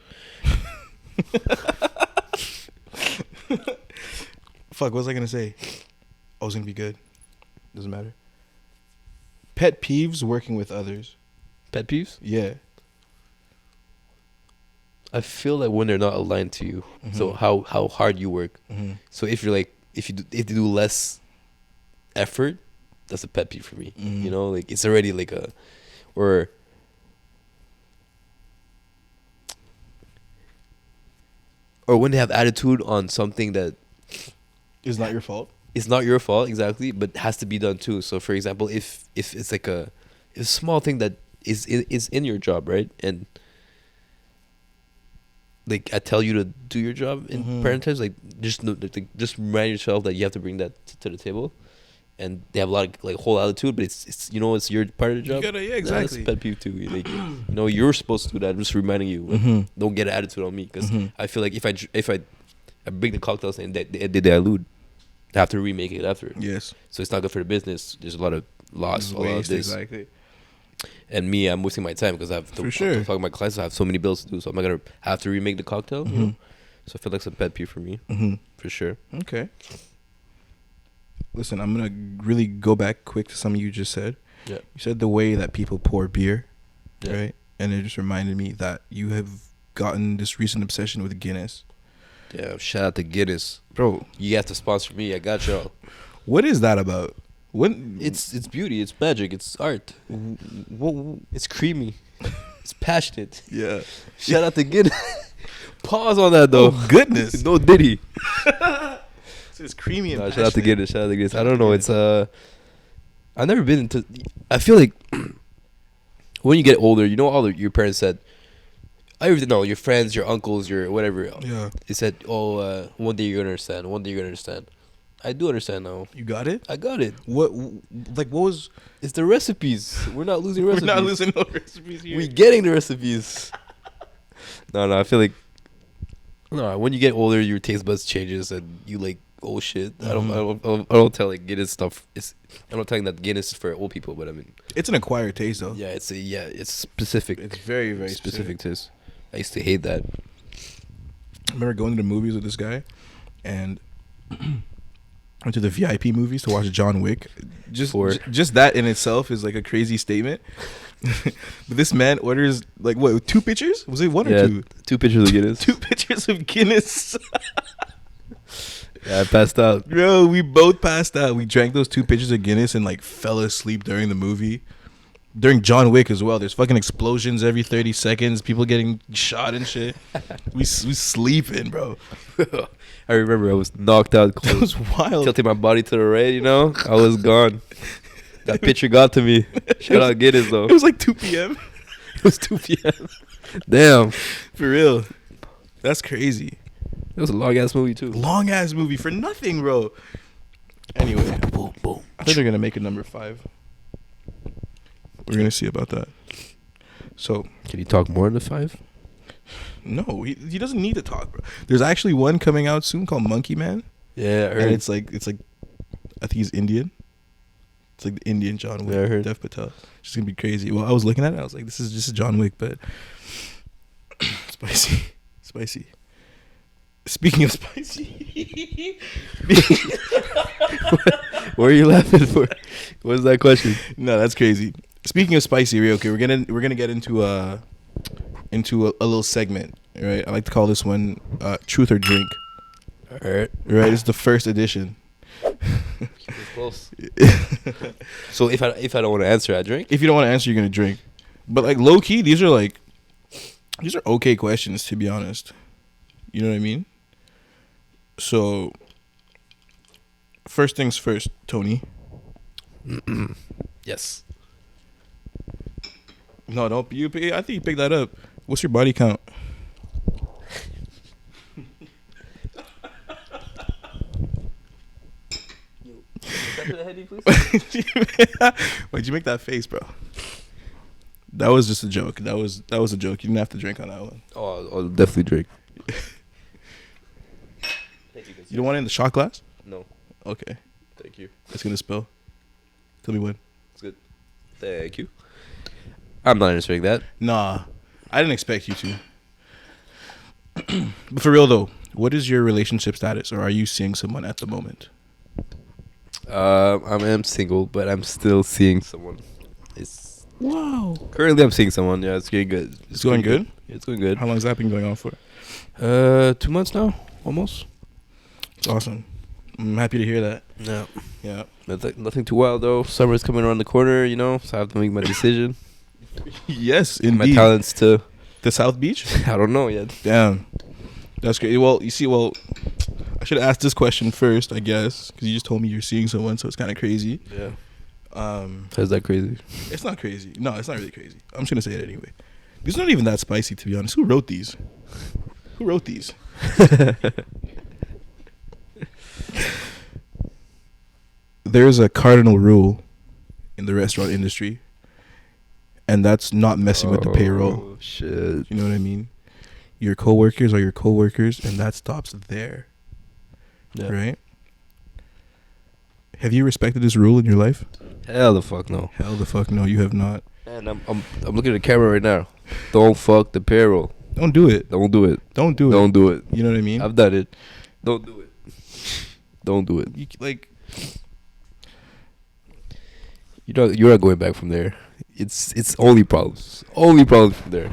Fuck, what was I gonna say? I was gonna be good. Doesn't matter. Pet peeves working with others. Pet peeves? Yeah. I feel like when they're not aligned to you, so how hard you work. So if you're like if you do less effort, that's a pet peeve for me. You know, like it's already like or when they have attitude on something that is not your fault. It's not your fault exactly, but has to be done too. So for example, if it's like a small thing that is in your job, right, and like I tell you to do your job in parentheses, like just remind yourself that you have to bring that to the table, and they have a lot of like whole attitude, but it's you know it's your part of the job. You gotta, exactly. That's a pet peeve too. Like, you know, you're supposed to do that. I'm just reminding you. Like, don't get an attitude on me because I feel like if I bring the cocktails and they dilute, I have to remake it after. Yes. So it's not good for the business. There's a lot of loss, a lot of this. Exactly. And me, I'm wasting my time because I have to talk to my clients. I have so many bills to do, so I'm not gonna have to remake the cocktail. You know? So I feel like it's a pet peeve for me, for sure. Okay. Listen, I'm gonna really go back quick to something you just said. Yeah. You said the way that people pour beer, right? And it just reminded me that you have gotten this recent obsession with Guinness. Yeah, shout out to Guinness, bro. You have to sponsor me. I got y'all. What is that about? It's beauty. It's magic. It's art. It's creamy. It's passionate. Yeah. Shout out to Guinness. Pause on that though. Oh, goodness. No Diddy. It's creamy and passionate. Shout out to Guinness. Shout out to Guinness. I don't know. It's I've never been into. I feel like when you get older, you know, all your parents said. Everything, no, your friends, your uncles, your whatever. Yeah. They said, "Oh, one day you're gonna understand. One day you're gonna understand." I do understand now. You got it? I got it. What was? It's the recipes. We're not losing recipes. We're not losing no recipes here. We're getting the recipes. No, I feel like when you get older, your taste buds changes and you like old shit. I don't tell like Guinness stuff. I'm not telling that Guinness is for old people, but I mean it's an acquired taste though. Yeah, it's specific. It's very very specific taste. I used to hate that. I remember going to the movies with this guy, and went to the VIP movies to watch John Wick. Just that in itself is like a crazy statement. But this man orders like what, 2 pitchers? Was it one or 2? 2 pitchers of Guinness. 2 pitchers of Guinness. Yeah, I passed out. Bro, we both passed out. We drank those 2 pitchers of Guinness and like fell asleep during the movie. During John Wick as well. There's fucking explosions every 30 seconds. People getting shot and shit. we sleeping, bro. I remember I was knocked out. That was wild. Tilting my body to the right, you know? I was gone. That picture got to me. Shout out Guinness, though. It was like 2 p.m. It was 2 p.m. Damn. For real. That's crazy. It was a long-ass movie, too. Long-ass movie for nothing, bro. Anyway. Boom, boom. I think they're going to make it number 5. We're going to see about that. So. Can you talk more than 5? No, he doesn't need to talk, bro. There's actually one coming out soon called Monkey Man. Yeah, I heard. And it's like I think he's Indian. It's like the Indian John Wick. Yeah, I heard. Dev Patel. It's just gonna be crazy. Well, I was looking at it, I was like, this is just John Wick, but spicy. Speaking of spicy. What are you laughing for? What is that question? No, that's crazy. Speaking of spicy, real okay, we're gonna get into a little segment, right? I like to call this one Truth or Drink. All right. Right, it's the first edition. It's close. So if I don't want to answer, I drink. If you don't want to answer, you're gonna drink. But like low key, these are okay questions, to be honest. You know what I mean? So first things first, Tony. Yes. No, don't you? I think you picked that up. What's your body count? Why'd you make that face, bro? That was just a joke. That was a joke. You didn't have to drink on that one. Oh, I'll definitely drink. You don't want it in the shot glass? No. Okay. Thank you. It's gonna spill. Tell me when. It's good. Thank you. I'm not answering that. Nah, I didn't expect you to. But for real though, what is your relationship status, or are you seeing someone at the moment? I am single, but I'm still seeing someone. Currently I'm seeing someone. Yeah, it's getting good. It's going good? Yeah, it's going good. How long has that been going on for? 2 months now, almost. It's awesome. I'm happy to hear that. Yeah. Nothing too wild though. Summer's coming around the corner, you know, so I have to make my decision. Yes, indeed. My talents to the South Beach? I don't know yet. Damn. That's great. Well, you see, I should have asked this question first, I guess, because you just told me you're seeing someone, so it's kind of crazy. Yeah. How's that crazy? It's not crazy. No, it's not really crazy. I'm just going to say it anyway. These are not even that spicy, to be honest. Who wrote these? There's a cardinal rule in the restaurant industry, and that's not messing with the payroll. Oh, shit. You know what I mean? Your coworkers are your coworkers, and that stops there. Yeah. Right? Have you respected this rule in your life? Hell the fuck no. Hell the fuck no, you have not. And I'm looking at the camera right now. Don't fuck the payroll. Don't do it. Don't do it. Don't do it. Don't do it. You know what I mean? I've done it. Don't do it. Don't do it. You're not going back from there. It's only problems. Only problems from there.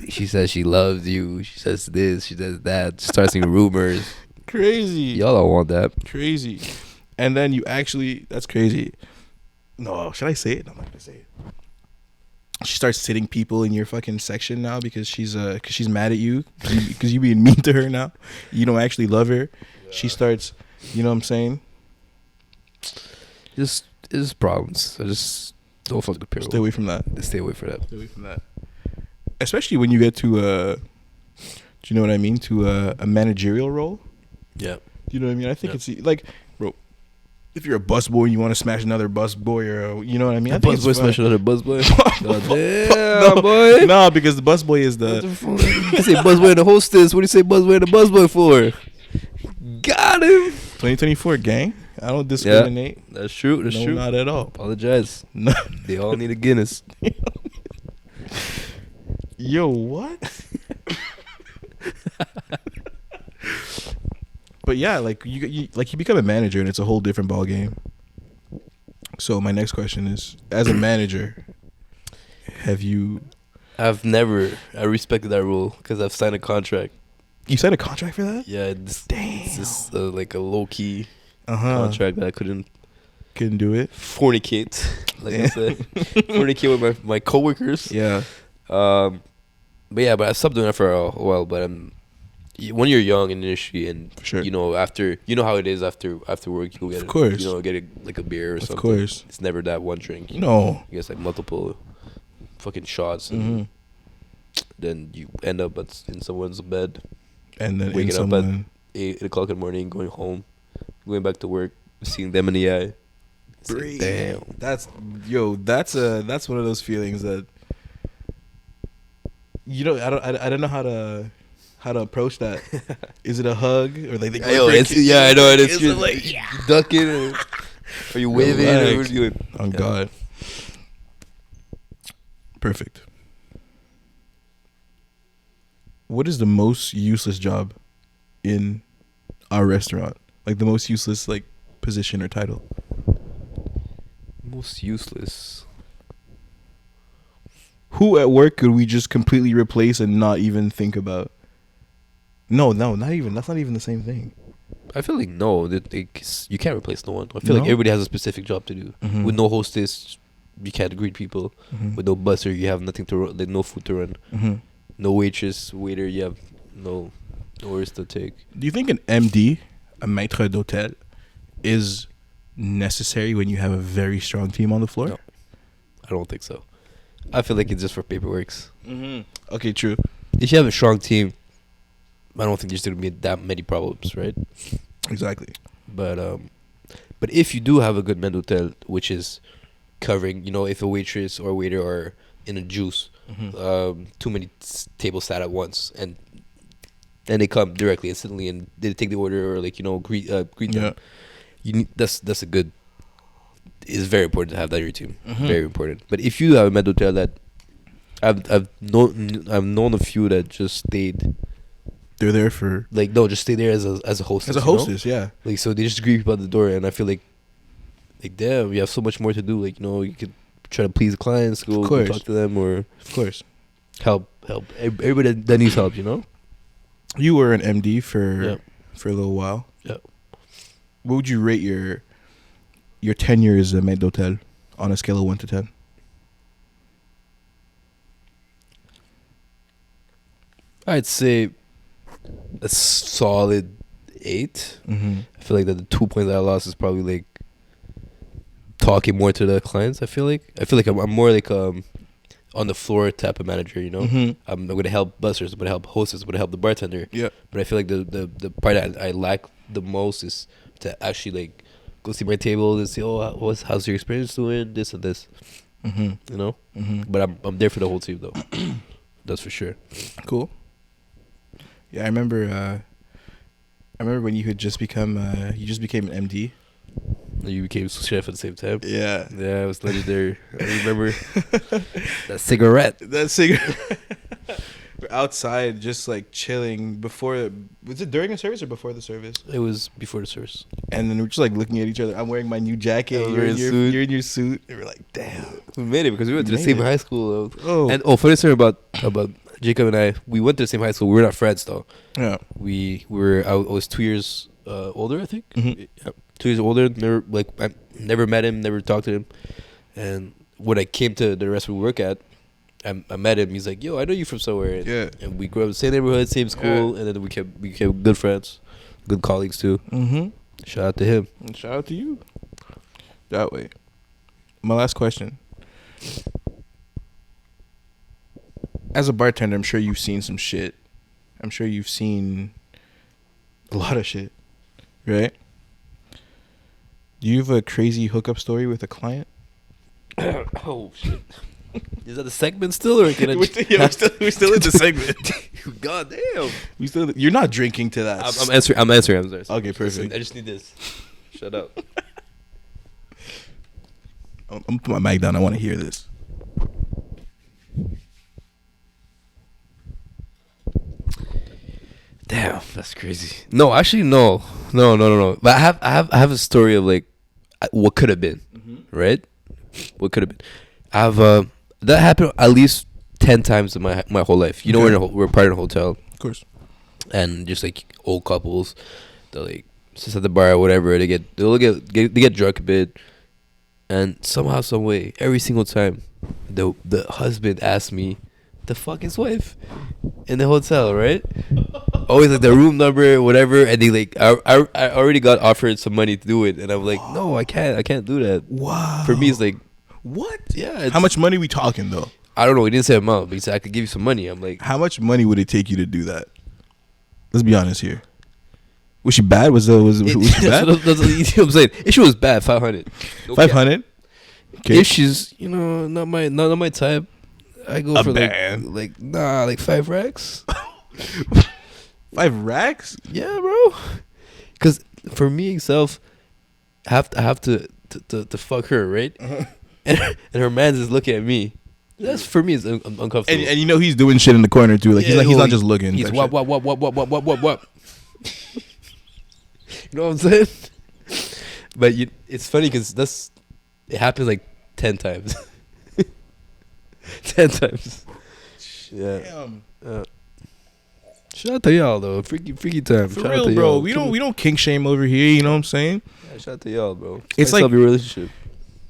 She says she loves you. She says this. She says that. Starts saying rumors. Crazy. Y'all don't want that. Crazy. And then you actually, that's crazy. No, should I say it? No, I'm not gonna say it. She starts sitting people in your fucking section now because she's mad at you because you being mean to her now. You don't actually love her. Yeah. She starts, you know what I'm saying? Just problems. I just don't fuck the payroll. Stay away from that. Stay away from that. Stay away from that. Especially when you get to do you know what I mean? To a managerial role. Yeah. Do you know what I mean? I think it's like, bro, if you're a busboy and you want to smash another busboy, or you know what I mean? I think busboy smash another busboy. Damn, no, boy. No, because the busboy is the. You say busboy and the hostess. What do you say busboy and the busboy for? Got him. 2024 gang. I don't discriminate. Yeah, that's true. That's true. Not at all. Apologize. No. They all need a Guinness. Yo, what? But yeah, like you become a manager and it's a whole different ball game. So my next question is, as a manager, have you? I respected that rule because I've signed a contract. You signed a contract for that? Yeah. Damn. It's just like a low key contract that I couldn't do it. Fornicate, like I said, fornicate with my coworkers. Yeah. But I stopped doing that for a while. But when you're young in the industry and sure. you know how it is after work, you go get a beer or something. Of course, it's never that one drink. No, you get like multiple fucking shots, and then you end up in someone's bed, and then waking up at 8 o'clock in the morning, going home, going back to work, seeing them in the eye. Like, damn, that's one of those feelings that. You know, I don't know how to approach that. Is it a hug or like they go? I know it is. You're like ducking, or are you waving? Or what are you doing? Oh God! Perfect. What is the most useless job in our restaurant? Like the most useless like position or title? Most useless. Who at work could we just completely replace and not even think about? No, not even. That's not even the same thing. I feel like no, you can't replace no one. I feel like everybody has a specific job to do. Mm-hmm. With no hostess, you can't greet people. Mm-hmm. With no busser, you have nothing to like no food to run. Mm-hmm. No waitress, waiter, you have no orders to take. Do you think an MD, a maître d'hôtel, is necessary when you have a very strong team on the floor? No, I don't think so. I feel like it's just for paperworks. Mm-hmm. Okay, true. If you have a strong team, I don't think there's gonna be that many problems, right? Exactly. But if you do have a good maître d'hôtel, which is covering, if a waitress or waiter are in a juice, too many tables sat at once, and they come directly, instantly, and they take the order or greet them. You need that's a good. It's very important to have that in your team. Mm-hmm. Very important. But if you have a maître d'hôtel that I've known a few that just stayed. They're there for just stay there as a hostess. As a hostess, yeah. So they just greet people at the door, and I feel like damn, you have so much more to do. You could try to please the clients, go talk to them, or of course help everybody that needs help. You were an MD for a little while. Yeah. What would you rate your tenure as a maître d'hôtel on a scale of 1 to 10? I'd say a solid 8. Mm-hmm. I feel like that the 2 points that I lost is probably talking more to the clients. I feel like I'm more on the floor type of manager. Mm-hmm. I'm gonna help bussers, I'm gonna help hostess, I'm gonna help the bartender. Yeah. But I feel like the part that I lack the most is to actually go see my table and say, oh, how's your experience doing, this and this. Mm-hmm. Mm-hmm. But I'm there for the whole team though. That's for sure. Cool. Yeah, I remember when you had just become you just became an MD. You became chef at the same time. Yeah. Yeah, it was legendary. I remember that cigarette. We're outside just chilling before. Was it during the service or before the service? It was before the service. And then we're just looking at each other. I'm wearing my new jacket. You're in your suit. And we're like, damn. We made it because we went to the same high school. Oh. And funny story about Jacob and I. We went to the same high school. We were not friends though. Yeah. I was 2 years older, I think. Mm-hmm. Yeah, 2 years older. I never met him, never talked to him. And when I came to the restaurant we work at, I met him. He's like, yo, I know you from somewhere. Yeah. And we grew up in the same neighborhood, same school, and then we became good friends, good colleagues too. Mm-hmm. Shout out to him. And shout out to you. That way. My last question. As a bartender, I'm sure you've seen some shit. I'm sure you've seen a lot of shit, right? Do you have a crazy hookup story with a client? Oh shit! Is that the segment still, or can I? We're still in the segment. God damn! You're not drinking to that. I'm answering. Okay, perfect. I just need this. Shut up. I'm gonna put my mic down. I want to hear this. Damn, that's crazy. No, actually, no. But I have a story of what could have been, right? What could have been. I have that happened at least 10 times in my whole life. We're part of a hotel, Of course. and just old couples, they sit at the bar or whatever. They get drunk a bit, and somehow, some way, every single time, the husband asks me the fuck his wife in the hotel, right? Always the room number, whatever, and they I already got offered some money to do it, and I'm like, no, I can't do that. Wow. For me, it's what? Yeah. How much money we talking though? I don't know. He didn't say amount, but he said I could give you some money. I'm like, how much money would it take you to do that? Let's be honest here. Was she bad? Was she bad? That's what I'm saying. If she was bad, 500. 500. Okay. If she's not my type, I go A for band. 5 racks. 5 racks? Yeah, bro. Because for me itself, I have to fuck her, right? Uh-huh. And her man's is looking at me. That's for me is uncomfortable. And he's doing shit in the corner too. He's not just looking. He's what. You know what I'm saying? But it's funny because it happens 10 times. 10 times. Yeah. Damn. Shout out to y'all though. Freaky time. For Shout out real, to bro. y'all. We don't kink shame over here. You know what I'm saying? Yeah, shout out to y'all, bro. It's Spice like- up your relationship.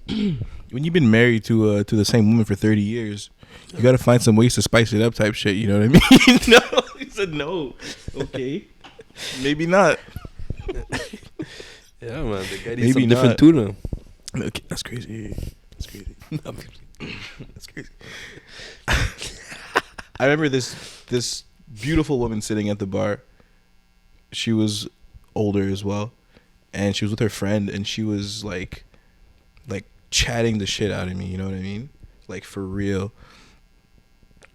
When you've been married to the same woman for 30 years, you got to find some ways to spice it up, type shit. You know what I mean? No, he said no. Okay, maybe not. Yeah, man. The guy needs Maybe some different not. tuna. Okay, that's crazy. That's crazy. That's crazy. I remember this beautiful woman sitting at the bar. She was older as well, and she was with her friend, and she was like chatting the shit out of me. You know what I mean? Like for real.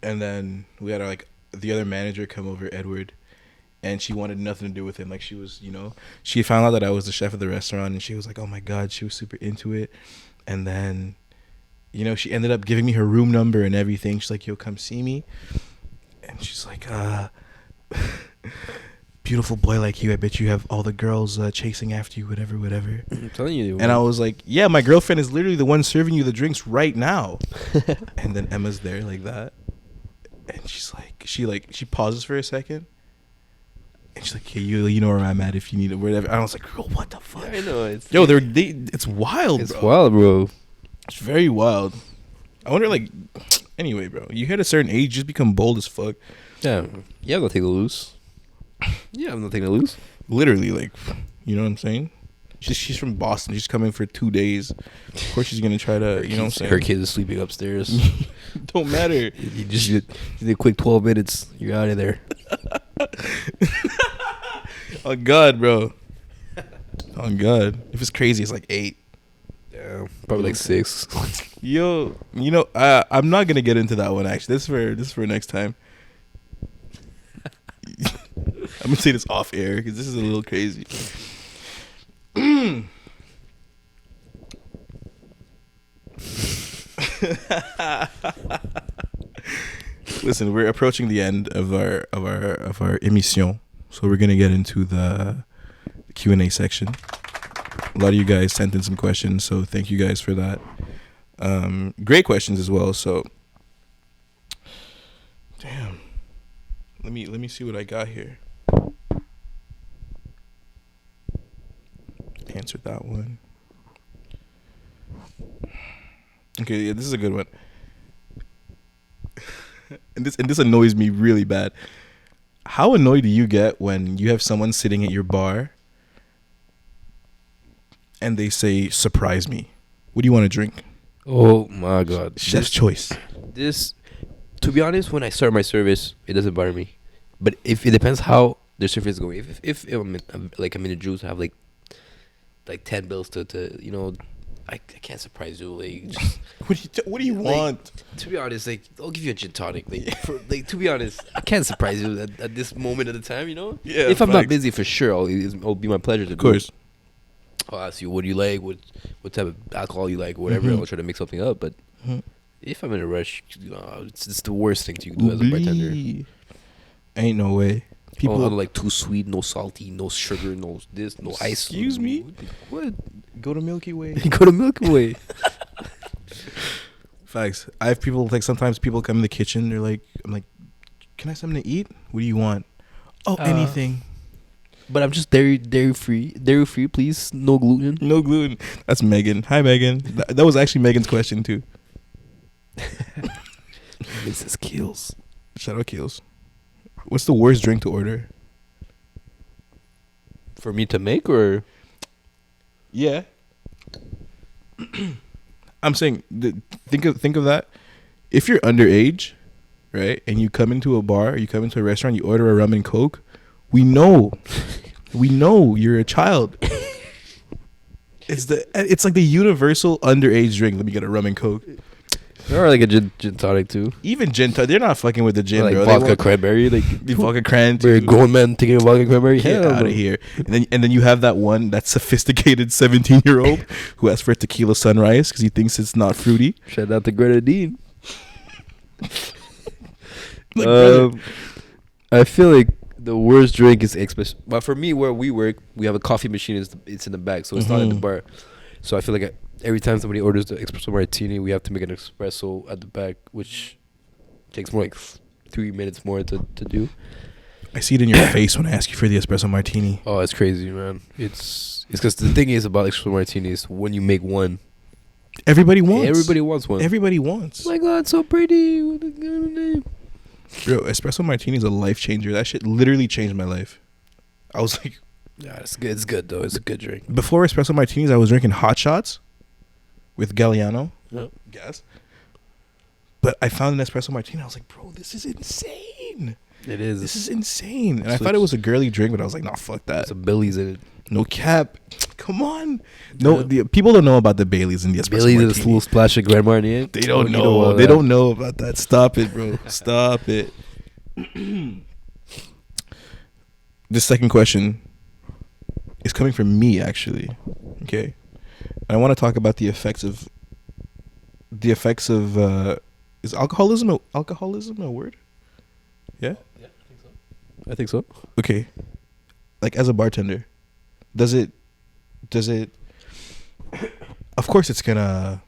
And then we had the other manager come over, Edward, and she wanted nothing to do with him. Like she was, she found out that I was the chef of the restaurant, and she was like, oh my God, she was super into it. And then, she ended up giving me her room number and everything. She's like, yo, come see me. And she's like, beautiful boy like you, I bet you have all the girls chasing after you, whatever. I'm telling you. And I was like, yeah, my girlfriend is literally the one serving you the drinks right now. And then Emma's there like that. And she's like, she pauses for a second. And she's like, hey, you know where I'm at if you need it, whatever. And I was like, girl, what the fuck? Yeah, I know. It's It's wild, It's bro. wild, bro. It's very wild. I wonder, anyway, bro, you hit a certain age, just become bold as fuck. Yeah. You have nothing to lose. You have nothing to lose. Literally, you know what I'm saying? She's from Boston. She's coming for 2 days. Of course, she's gonna try to, you know what I'm saying? Her kid is sleeping upstairs. Don't matter. You just did a quick 12 minutes. You're out of there. Oh God, bro. Oh God. If it's crazy, it's like 8. Yeah, probably like 6. Yo, I'm not gonna get into that one. Actually, this is for next time. I'm gonna say this off air because this is a little crazy. Listen, we're approaching the end of our émission, so we're gonna get into the Q&A section. A lot of you guys sent in some questions, so thank you guys for that. Great questions as well. So, damn. Let me see what I got here. Answered that one. Okay, yeah, this is a good one. and this annoys me really bad. How annoyed do you get when you have someone sitting at your bar and they say, surprise me? What do you want to drink? Oh my God. Chef's choice. This, to be honest, when I start my service, it doesn't bother me. But if it depends how the service is going. If I'm in a juice, I have like 10 bills to I can't surprise you. Like, just, What do you want? to be honest, I'll give you a gin tonic. To be honest, I can't surprise you at this moment of the time. Yeah. If I'm not facts. busy, for sure, it'll be my pleasure to Of course. I'll ask you what do you like, what type of alcohol you like, whatever. Mhm. I'll try to mix something up. But Mhm. if I'm in a rush, it's the worst thing you can do as a bartender. Oublie. Ain't no way. People People like too sweet, no salty, no sugar, no this, no ice. Excuse me? What? go to Milky Way. Go to Milky Way. Facts. I have people sometimes people come in the kitchen. I'm like, can I have something to eat? What do you want? Oh, anything. But I'm just dairy free. Dairy free, please. No gluten. No gluten. That's Megan. Hi, Megan. That was actually Megan's question too. Mrs. Kills. Shout out Keels. What's the worst drink to order? For me to make or? Yeah. I'm saying, think of that. If you're underage, right, and you come into a bar, you come into a restaurant, you order a rum and coke, we know you're a child. It's like the universal underage drink. Let me get a rum and coke. Or like a gin tonic too. Even gin tonic, they're not fucking with the gin, Or like bro. vodka cranberry. Like The vodka cran. very grown man taking a vodka cranberry. Get Hell out no. of here. And then you have that sophisticated 17-year-old who asks for a tequila sunrise because he thinks it's not fruity. Shout out to Gravitated. Brother. I feel like the worst drink is express. But for me, where we work, we have a coffee machine. It's in the back, so it's not in the bar. So I feel like every time somebody orders the espresso martini, we have to make an espresso at the back, which takes more like 3 minutes more to do. I see it in your face when I ask you for the espresso martini. Oh, it's crazy, man. It's because the thing is about espresso martinis, when you make one, everybody wants one. Everybody wants. Oh my God, it's so pretty. What a good name. Bro, espresso martini is a life changer. That shit literally changed my life. I was like, yeah, it's good. It's good though. It's a good drink. Before espresso martinis, I was drinking hot shots with Galliano gas. But I found an espresso martini. I was like, bro, this is insane. It is. This is insane. And I thought it was a girly drink, but I was like, nah, fuck that. Some Baileys in it. No cap. Come on. No, people don't know about the Baileys in the espresso martini. Baileys is a little splash of Grand Marnier. They don't know. They don't know about that. Stop it, bro. Stop it. This second question is coming from me, actually. Okay. And I want to talk about the effects of is alcoholism a word? Yeah? Yeah, I think so. Okay. Like, as a bartender, does it of course it's gonna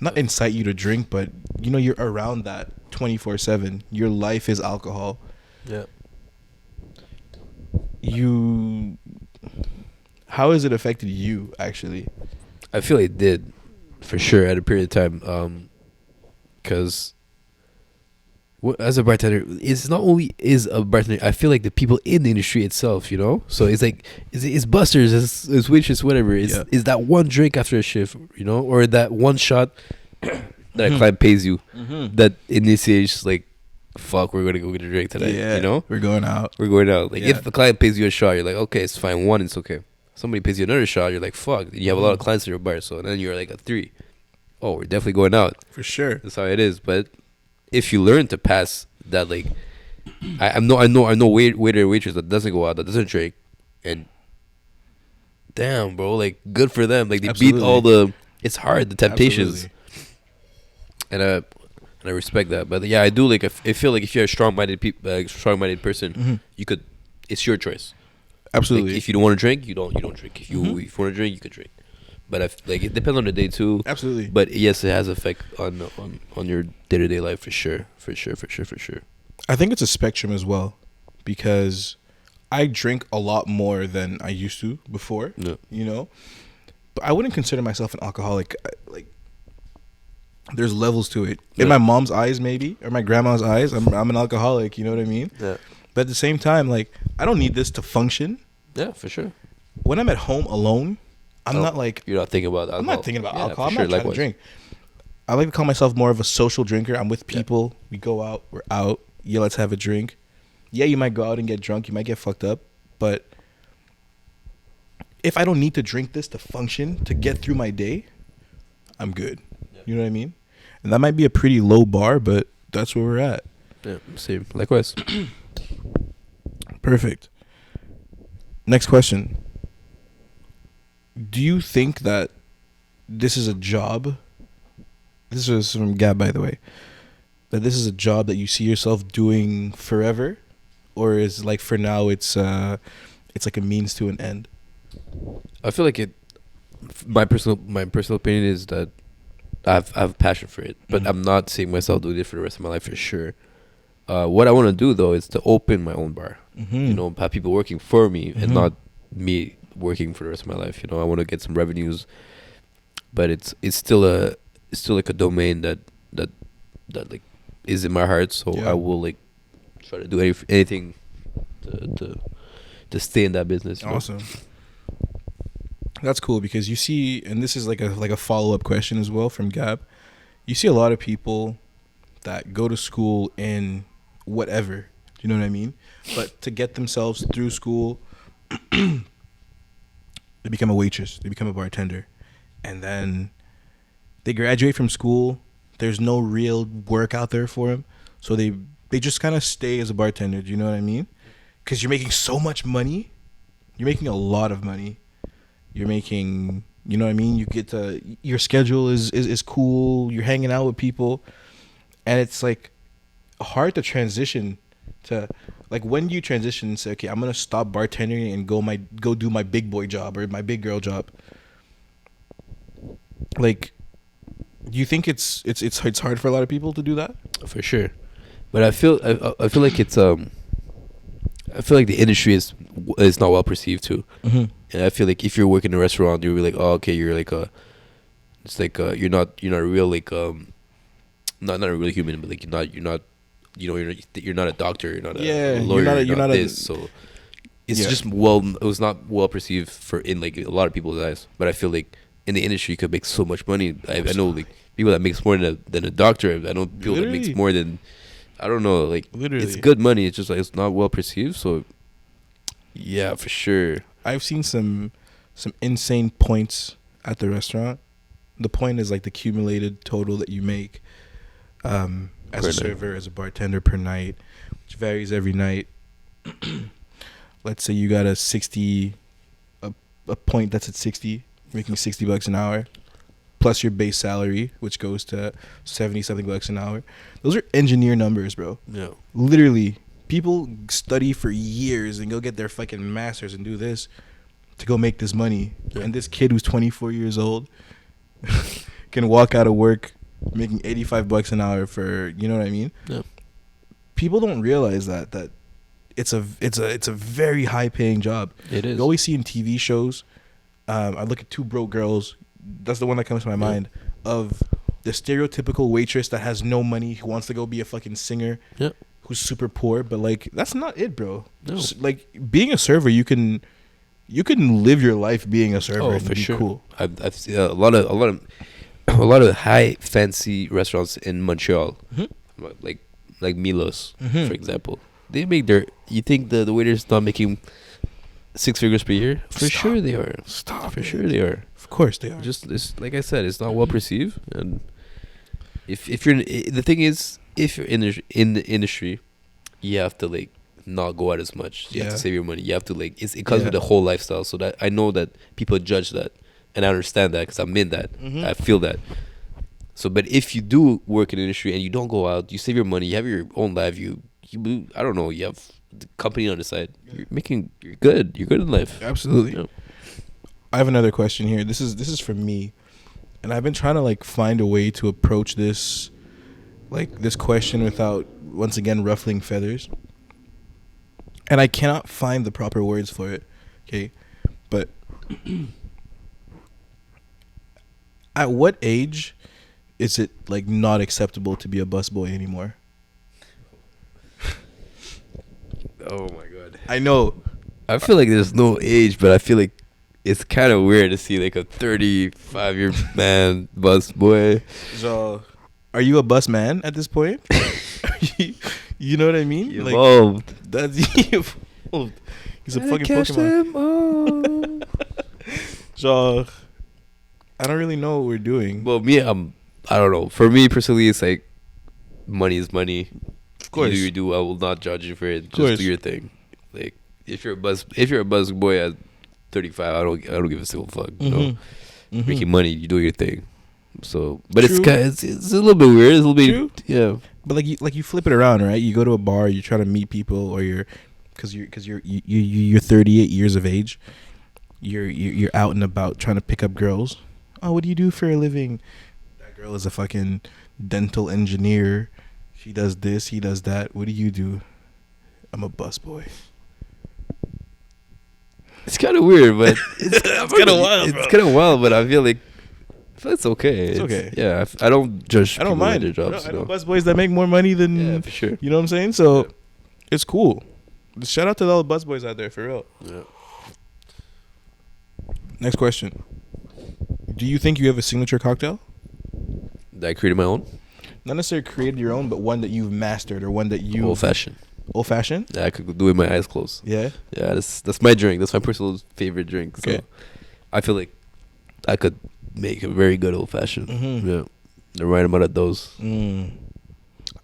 not incite you to drink, but you know, you're around that 24/7. Your life is alcohol. Yeah. How has it affected you, actually? I feel it did, for sure, at a period of time. Because as a bartender, it's not only is a bartender. I feel like the people in the industry itself, you know. So it's like it's busters, it's waitress, whatever. It's that one drink after a shift, you know, or that one shot that a client pays you that initiates like, fuck, we're gonna go get a drink tonight. Yeah, you know, we're going out. Like if the client pays you a shot, you're like, okay, it's fine. One, it's okay. Somebody pays you another shot, you're like, fuck. You have a lot of clients in your bar, so then you're like a 3. Oh, we're definitely going out for sure. That's how it is. But if you learn to pass that, like, I know waiter waitress that doesn't go out, that doesn't drink, and damn, bro, like, good for them. Like, they beat all the. It's hard, the temptations. Absolutely. And I respect that. But yeah, I do like. I feel like if you're a strong-minded person, you could. It's your choice. Absolutely. Like, if you don't want to drink, you don't drink. If you want to drink, you could drink. But it depends on the day too. Absolutely. But yes, it has effect on your day-to-day life for sure. I think it's a spectrum as well, because I drink a lot more than I used to before. Yeah. You know, but I wouldn't consider myself an alcoholic. Like, there's levels to it. In my mom's eyes, maybe, or my grandma's eyes, I'm an alcoholic. You know what I mean? Yeah. But at the same time, like, I don't need this to function. Yeah, for sure. When I'm at home alone, I'm not like... You're not thinking about alcohol. I'm not thinking about alcohol. I'm not trying to drink. I like to call myself more of a social drinker. I'm with people. We go out. We're out. Yeah, let's have a drink. Yeah, you might go out and get drunk. You might get fucked up. But if I don't need to drink this to function, to get through my day, I'm good. Yeah. You know what I mean? And that might be a pretty low bar, but that's where we're at. Yeah, same. Likewise. Perfect. Next question. Do you think that this is a job? This is from Gab, by the way. That this is a job that you see yourself doing forever, or is like for now it's like a means to an end? I feel like it. My personal opinion is that I have passion for it, but I'm not seeing myself doing it for the rest of my life for sure. What I want to do though is to open my own bar. You know, have people working for me and not me working for the rest of my life. You know, I want to get some revenues, but it's still like a domain that like is in my heart. So I will like try to do anything to stay in that business. Awesome. Know? That's cool, because you see, and this is like a follow-up question as well from Gab. You see a lot of people that go to school in whatever, you know what I mean? But to get themselves through school, they become a waitress, they become a bartender, and then they graduate from school. There's no real work out there for them, so they just kind of stay as a bartender. Do you know what I mean? Because you're making so much money. You're making a lot of money. You're making, you know what I mean? You get to, your schedule is cool. You're hanging out with people, and it's like hard to transition to, like, when do you transition and say, okay, I'm gonna stop bartending and go do my big boy job or my big girl job? Like, do you think it's hard for a lot of people to do that? For sure, but I feel like it's I feel like the industry is not well perceived too, and I feel like if you're working in a restaurant, you're like, oh, okay, you're like it's like you're not a real like not a real human, but like you're not you're not a doctor, you're not a lawyer, you're not this. So it's just it was not well perceived for in like a lot of people's eyes. But I feel like in the industry you could make so much money. I know like people that makes more than a doctor. I know people that makes more than, I don't know, like it's good money. It's just like it's not well perceived. So yeah, for sure. I've seen some insane points at the restaurant. The point is like the cumulated total that you make as a server, as a bartender per night, which varies every night. Let's say you got a point that's at 60, making $60 an hour, plus your base salary, which goes to 70 something bucks an hour. Those are engineer numbers, bro. Yeah. Literally, people study for years and go get their fucking masters and do this to go make this money. Yeah. And this kid who's 24 years old can walk out of work making $85 an hour for, you know what I mean? Yeah. People don't realize that it's a very high paying job. It is. You always see in TV shows. I look at Two Broke Girls. That's the one that comes to my mind of the stereotypical waitress that has no money, who wants to go be a fucking singer, who's super poor. But like, that's not it, bro. No. Like, being a server, you can live your life being a server. And for be sure. Cool. I've seen a lot of high fancy restaurants in Montreal, like Milos, for example. They make you think the waiters not making 6 figures per year? For sure they are. For sure they are. Of course they are. Just it's, like I said, it's not well perceived. And if you're the thing is, if you're in the industry, you have to like not go out as much. You have to save your money. You have to like it comes with the whole lifestyle. So that I know that people judge that, and I understand that because I'm in that. I feel that. So, but if you do work in the industry and you don't go out, you save your money. You have your own life. You I don't know. You have the company on the side. You're good. You're good in life. Absolutely. You know? I have another question here. This is for me, and I've been trying to like find a way to approach this question without once again ruffling feathers, and I cannot find the proper words for it. Okay, but at what age is it like not acceptable to be a busboy anymore? Oh my god. I know. I feel like there's no age, but I feel like it's kind of weird to see like a 35-year man busboy. So, are you a bus man at this point? You know what I mean? Evolved. Like, that's evolved. He's a fucking Pokemon. So, I don't really know what we're doing. Well, I don't know. For me personally, it's like money is money. Of course, you do. I will not judge you for it. Just do your thing. Like if you're a bus boy at 35, I don't give a single fuck. You know, making money, you do your thing. So, but it's a little bit weird. It's a little bit yeah. But like you flip it around, right? You go to a bar, you're trying to meet people, or you're 38 years of age. You're out and about trying to pick up girls. Oh, what do you do for a living? That girl is a fucking dental engineer. She does this, he does that. What do you do? I'm a busboy. It's kind of weird, but it's kind of wild. It's kind of wild, but I feel like it's okay. It's okay. Yeah, I don't judge. I don't mind their jobs. I know busboys that make more money than for sure. You know what I'm saying? So it's cool. Shout out to all the busboys out there for real. Yeah. Next question. Do you think you have a signature cocktail? That I created my own? Not necessarily created your own, but one that you've mastered or one that you... Old fashioned. Old fashioned? Yeah, I could do it with my eyes closed. Yeah? Yeah, that's my drink. That's my personal favorite drink. So okay. I feel like I could make a very good old fashioned. Yeah. The right amount of dose.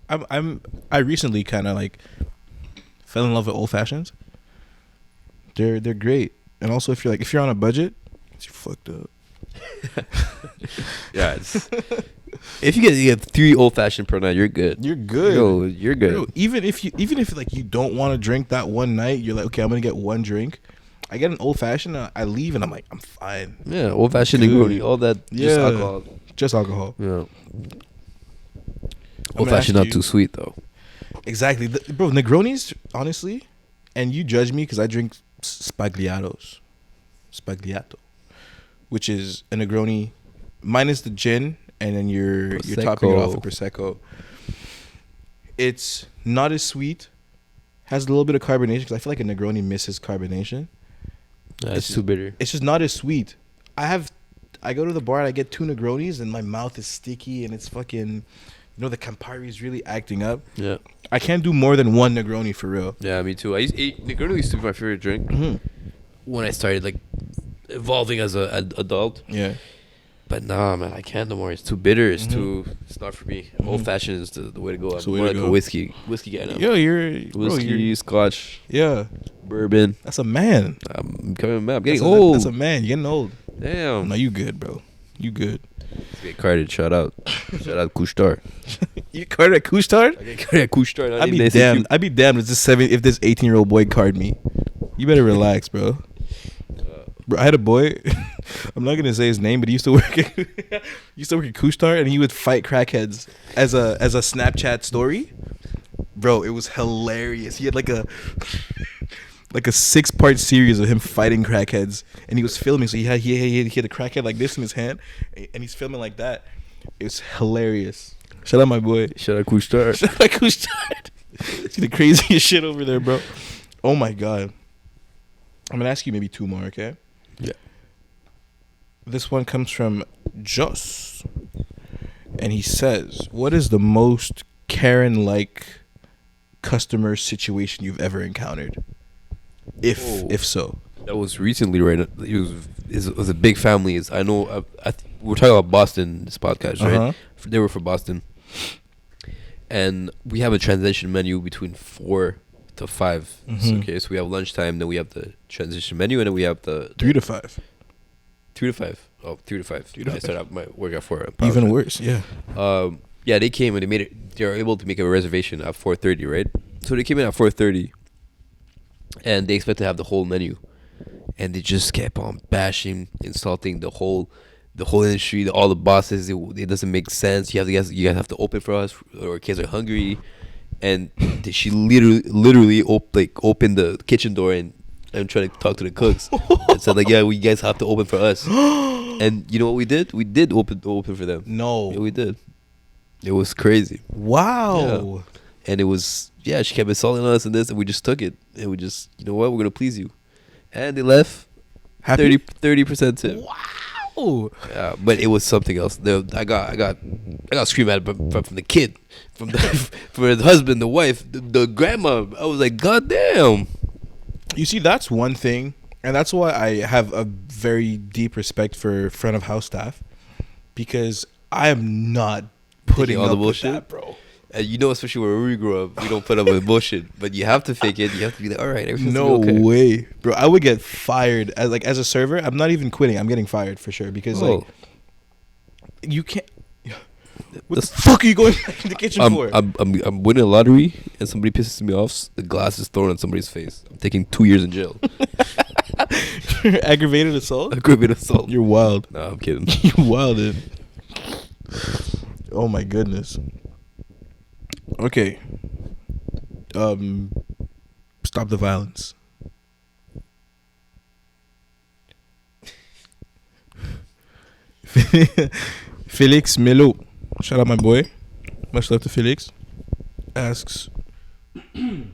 I recently kind of like fell in love with old fashions. They're great. And also if you're on a budget, you're fucked up. Yeah, if you get 3 old fashioned per night, you're good. You're good. Yo, you're good. Yo, even if like you don't want to drink that one night, you're like, okay, I'm gonna get one drink. I get an old fashioned. I leave and I'm like, I'm fine. Yeah, old fashioned Good. Negroni, all that. Yeah. Just alcohol. Just alcohol. Yeah. I'm Old gonna fashioned, ask not you- too sweet though. Exactly, bro. Negronis, honestly, and you judge me because I drink spagliato, which is a Negroni minus the gin, and then you're topping it off with prosecco. It's not as sweet, has a little bit of carbonation because I feel like a Negroni misses carbonation. Yeah, it's too bitter. It's just not as sweet. I go to the bar and I get 2 Negronis and my mouth is sticky and it's fucking, the Campari is really acting up. Yeah. I can't do more than 1 Negroni for real. Yeah, me too. Negroni used to be my favorite drink when I started like evolving as an adult. Yeah. But nah, man, I can't no more. It's too bitter. It's it's not for me. Old fashioned is the way to go. I'm more like a whiskey guy now. Yo, Whiskey, Scotch, yeah. bourbon. That's a man. I'm getting That's old. That's a man. You're getting old. Damn. No, you good, bro. You good. Let's get carded. Shout out Couche-Tard. You carded at Couche-Tard? I get carded at Couche-Tard. I'd be damned. I'd be damned if this 18-year-old boy card me. You better relax, bro. Bro, I had a boy. I'm not gonna say his name, but he used to work at Couche-Tard, and he would fight crackheads as a Snapchat story. Bro, it was hilarious. He had like a 6-part series of him fighting crackheads, and he was filming. So he had a crackhead like this in his hand, and he's filming like that. It was hilarious. Shout out my boy. Shout out Couche-Tard. Shout out Couche-Tard. See the craziest shit over there, bro. Oh my god. I'm gonna ask you maybe 2 more, okay? Yeah. This one comes from Joss, and he says, "What is the most Karen-like customer situation you've ever encountered? If so." That was recently, right? It was a big family. I know. We're talking about Boston. This podcast, right? Uh-huh. They were from Boston, and we have a transition menu between 4 to 5. Mhm. Okay, so we have lunchtime, then we have the transition menu, and then we have the 3 to 5. 3 to 5. Oh, 3 to 5. 3 to I 5. started out my work at 4. Even worse, yeah. Yeah, they came and they made it. They were able to make a reservation at 4:30, right? So they came in at 4:30, and they expect to have the whole menu, and they just kept on bashing, insulting the whole industry, all the bosses. It doesn't make sense. You guys have to open for us, or kids are hungry, and she literally opened the kitchen door and tried to talk to the cooks and said like, yeah, you guys have to open for us. And you know what we did? We did open for them. No. Yeah, we did. It was crazy. Wow. Yeah. And it was, she kept insulting us and this, and we just took it. And we just, you know what, we're going to please you. And they left. Happy? 30% tip. Wow. Yeah, but it was something else. I got screamed at from the kid, from the husband, the wife, the grandma. I was like, God damn. You see, that's one thing, and that's why I have a very deep respect for front of house staff, because I am not putting all up the with bullshit, that, bro. Especially where we grew up, we don't put up with bullshit, but you have to fake it. You have to be like, all right, everything's No okay. way, bro. I would get fired as a server. I'm not even quitting. I'm getting fired for sure because you can't. What the fuck are you going back in the kitchen for? I'm winning a lottery and somebody pisses me off. The glass is thrown on somebody's face. I'm taking 2 years in jail. Aggravated assault. Aggravated assault. You're wild. No, I'm kidding. You're wild, dude. Oh my goodness. Okay. Stop the violence. Felix Melo, shout out my boy. Much love to Felix. Asks, I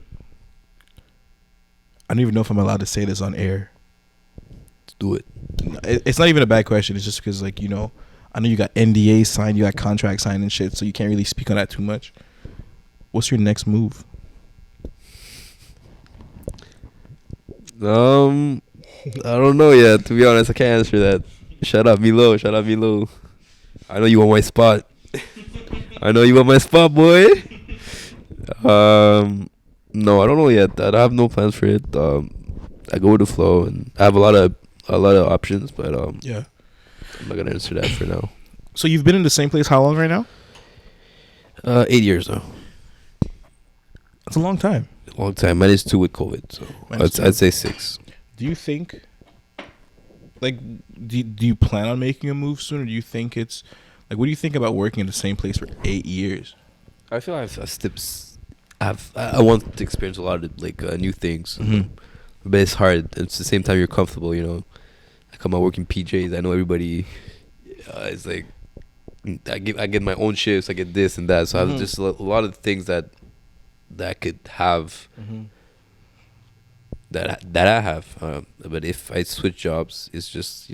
don't even know if I'm allowed to say this on air. Let's do it. It's not even a bad question. It's just because, like, I know you got NDAs signed, you got contracts signed and shit, so you can't really speak on that too much. What's your next move? I don't know yet. To be honest, I can't answer that. Shout out Milo. I know you want my spot. Boy. No, I don't know yet. I have no plans for it. I go with the flow, and I have a lot of options, but Yeah. I'm not gonna answer that for now. So you've been in the same place how long right now? 8 years though. That's a long time. Long time. -2 with COVID, so I'd say 6. Do you think, like, do you plan on making a move soon, or do you think it's, like, what do you think about working in the same place for 8 years? I feel I want to experience a lot of like new things, but it's hard. At the same time, you're comfortable. You know, I come out working PJs. I know everybody. It's like I get my own shifts. I get this and that. So I have just a lot of things that I could have. That I have, but if I switch jobs, it's just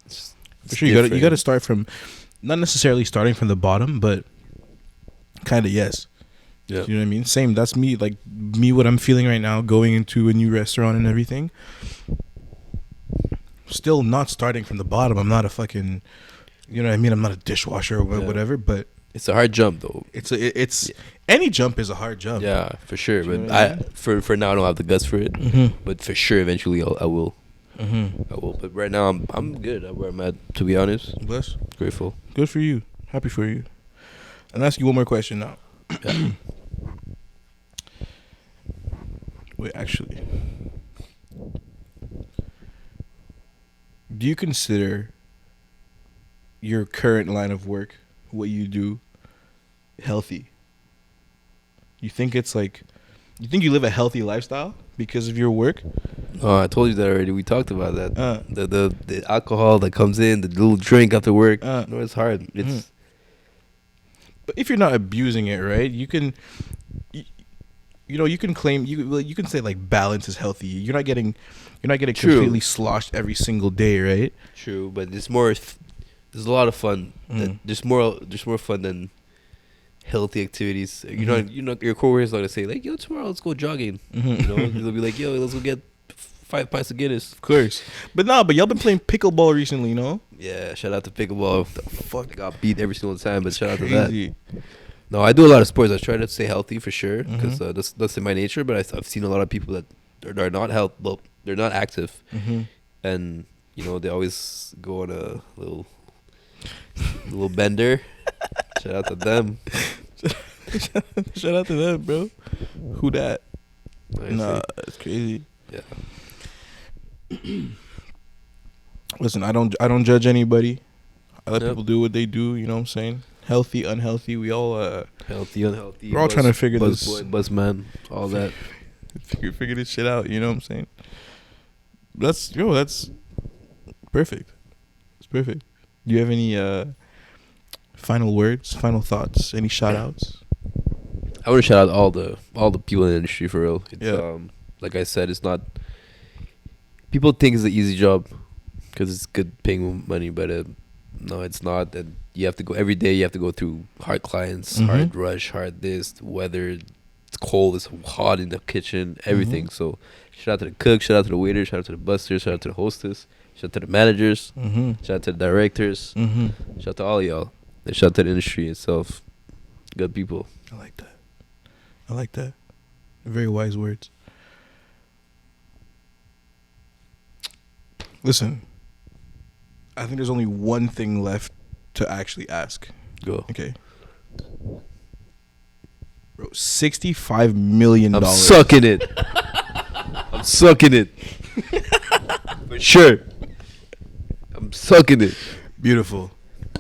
it's For sure, you got to start from, not necessarily starting from the bottom, but kind of yes. Yeah. You know what I mean? Same. That's me. Like me, what I'm feeling right now, going into a new restaurant and everything. Still not starting from the bottom. I'm not a fucking, you know what I mean? I'm not a dishwasher or whatever. But it's a hard jump though. It's any jump is a hard jump. Yeah, for sure. You know But what I mean? For now I don't have the guts for it. But for sure, eventually I will. I will. But right now I'm good at where I'm at. To be honest, Bless. grateful. Good for you. Happy for you. And I'll ask you one more question now. Yeah. Wait, actually, do you consider your current line of work, what you do, healthy? You think it's like, you think you live a healthy lifestyle because of your work? Oh, I told you that already. We talked about that. The alcohol that comes in, the little drink after work. No, it's hard. It's But if you're not abusing it, right? You can, you can claim, you can say like balance is healthy. You're not getting True. completely sloshed every single day, right? True, but it's more. There's a lot of fun. There's more fun than healthy activities. You know, your coworkers are gonna say like, "Yo, tomorrow let's go jogging." You know, they'll be like, "Yo, let's go get 5 pints of Guinness." Of course, but y'all been playing pickleball recently, you know? Yeah, shout out to pickleball. The fuck, I got beat every single time, but shout out to Crazy. that. No, I do a lot of sports. I try to stay healthy for sure because that's in my nature. But I've seen a lot of people that are not they're not active, and they always go on a little bender. Shout out to them. Shout out to them, bro. Who that? Nice. Nah, it's crazy. Yeah. Listen, I don't judge anybody. I let Yep. people do what they do. You know what I'm saying? Healthy, unhealthy. We all Healthy, unhealthy. we're all trying to figure this. Boy, buzz man, all that. Figure this shit out. You know what I'm saying? That's perfect. It's perfect. Do you have any final words, final thoughts, any shout outs? I want to shout out all the people in the industry for real. It's, like I said, it's not. People think it's an easy job because it's good paying money, but no, it's not. And you have to go every day. You have to go through hard clients, hard rush, hard this, weather. It's cold. It's hot in the kitchen. Everything. So, shout out to the cook. Shout out to the waiter. Shout out to the busters. Shout out to the hostess. Shout out to the managers. Shout out to the directors. Shout out to all y'all. And shout out to the industry itself. Good people. I like that. Very wise words. Listen, I think there's only one thing left to actually ask. Go. Okay. Bro, $65 million. I'm sucking it. I'm sucking it. For sure. I'm sucking it. Beautiful.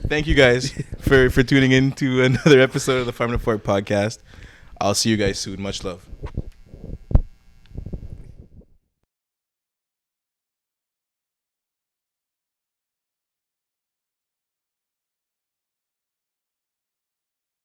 Thank you guys for tuning in to another episode of the Farm to Fork podcast. I'll see you guys soon. Much love.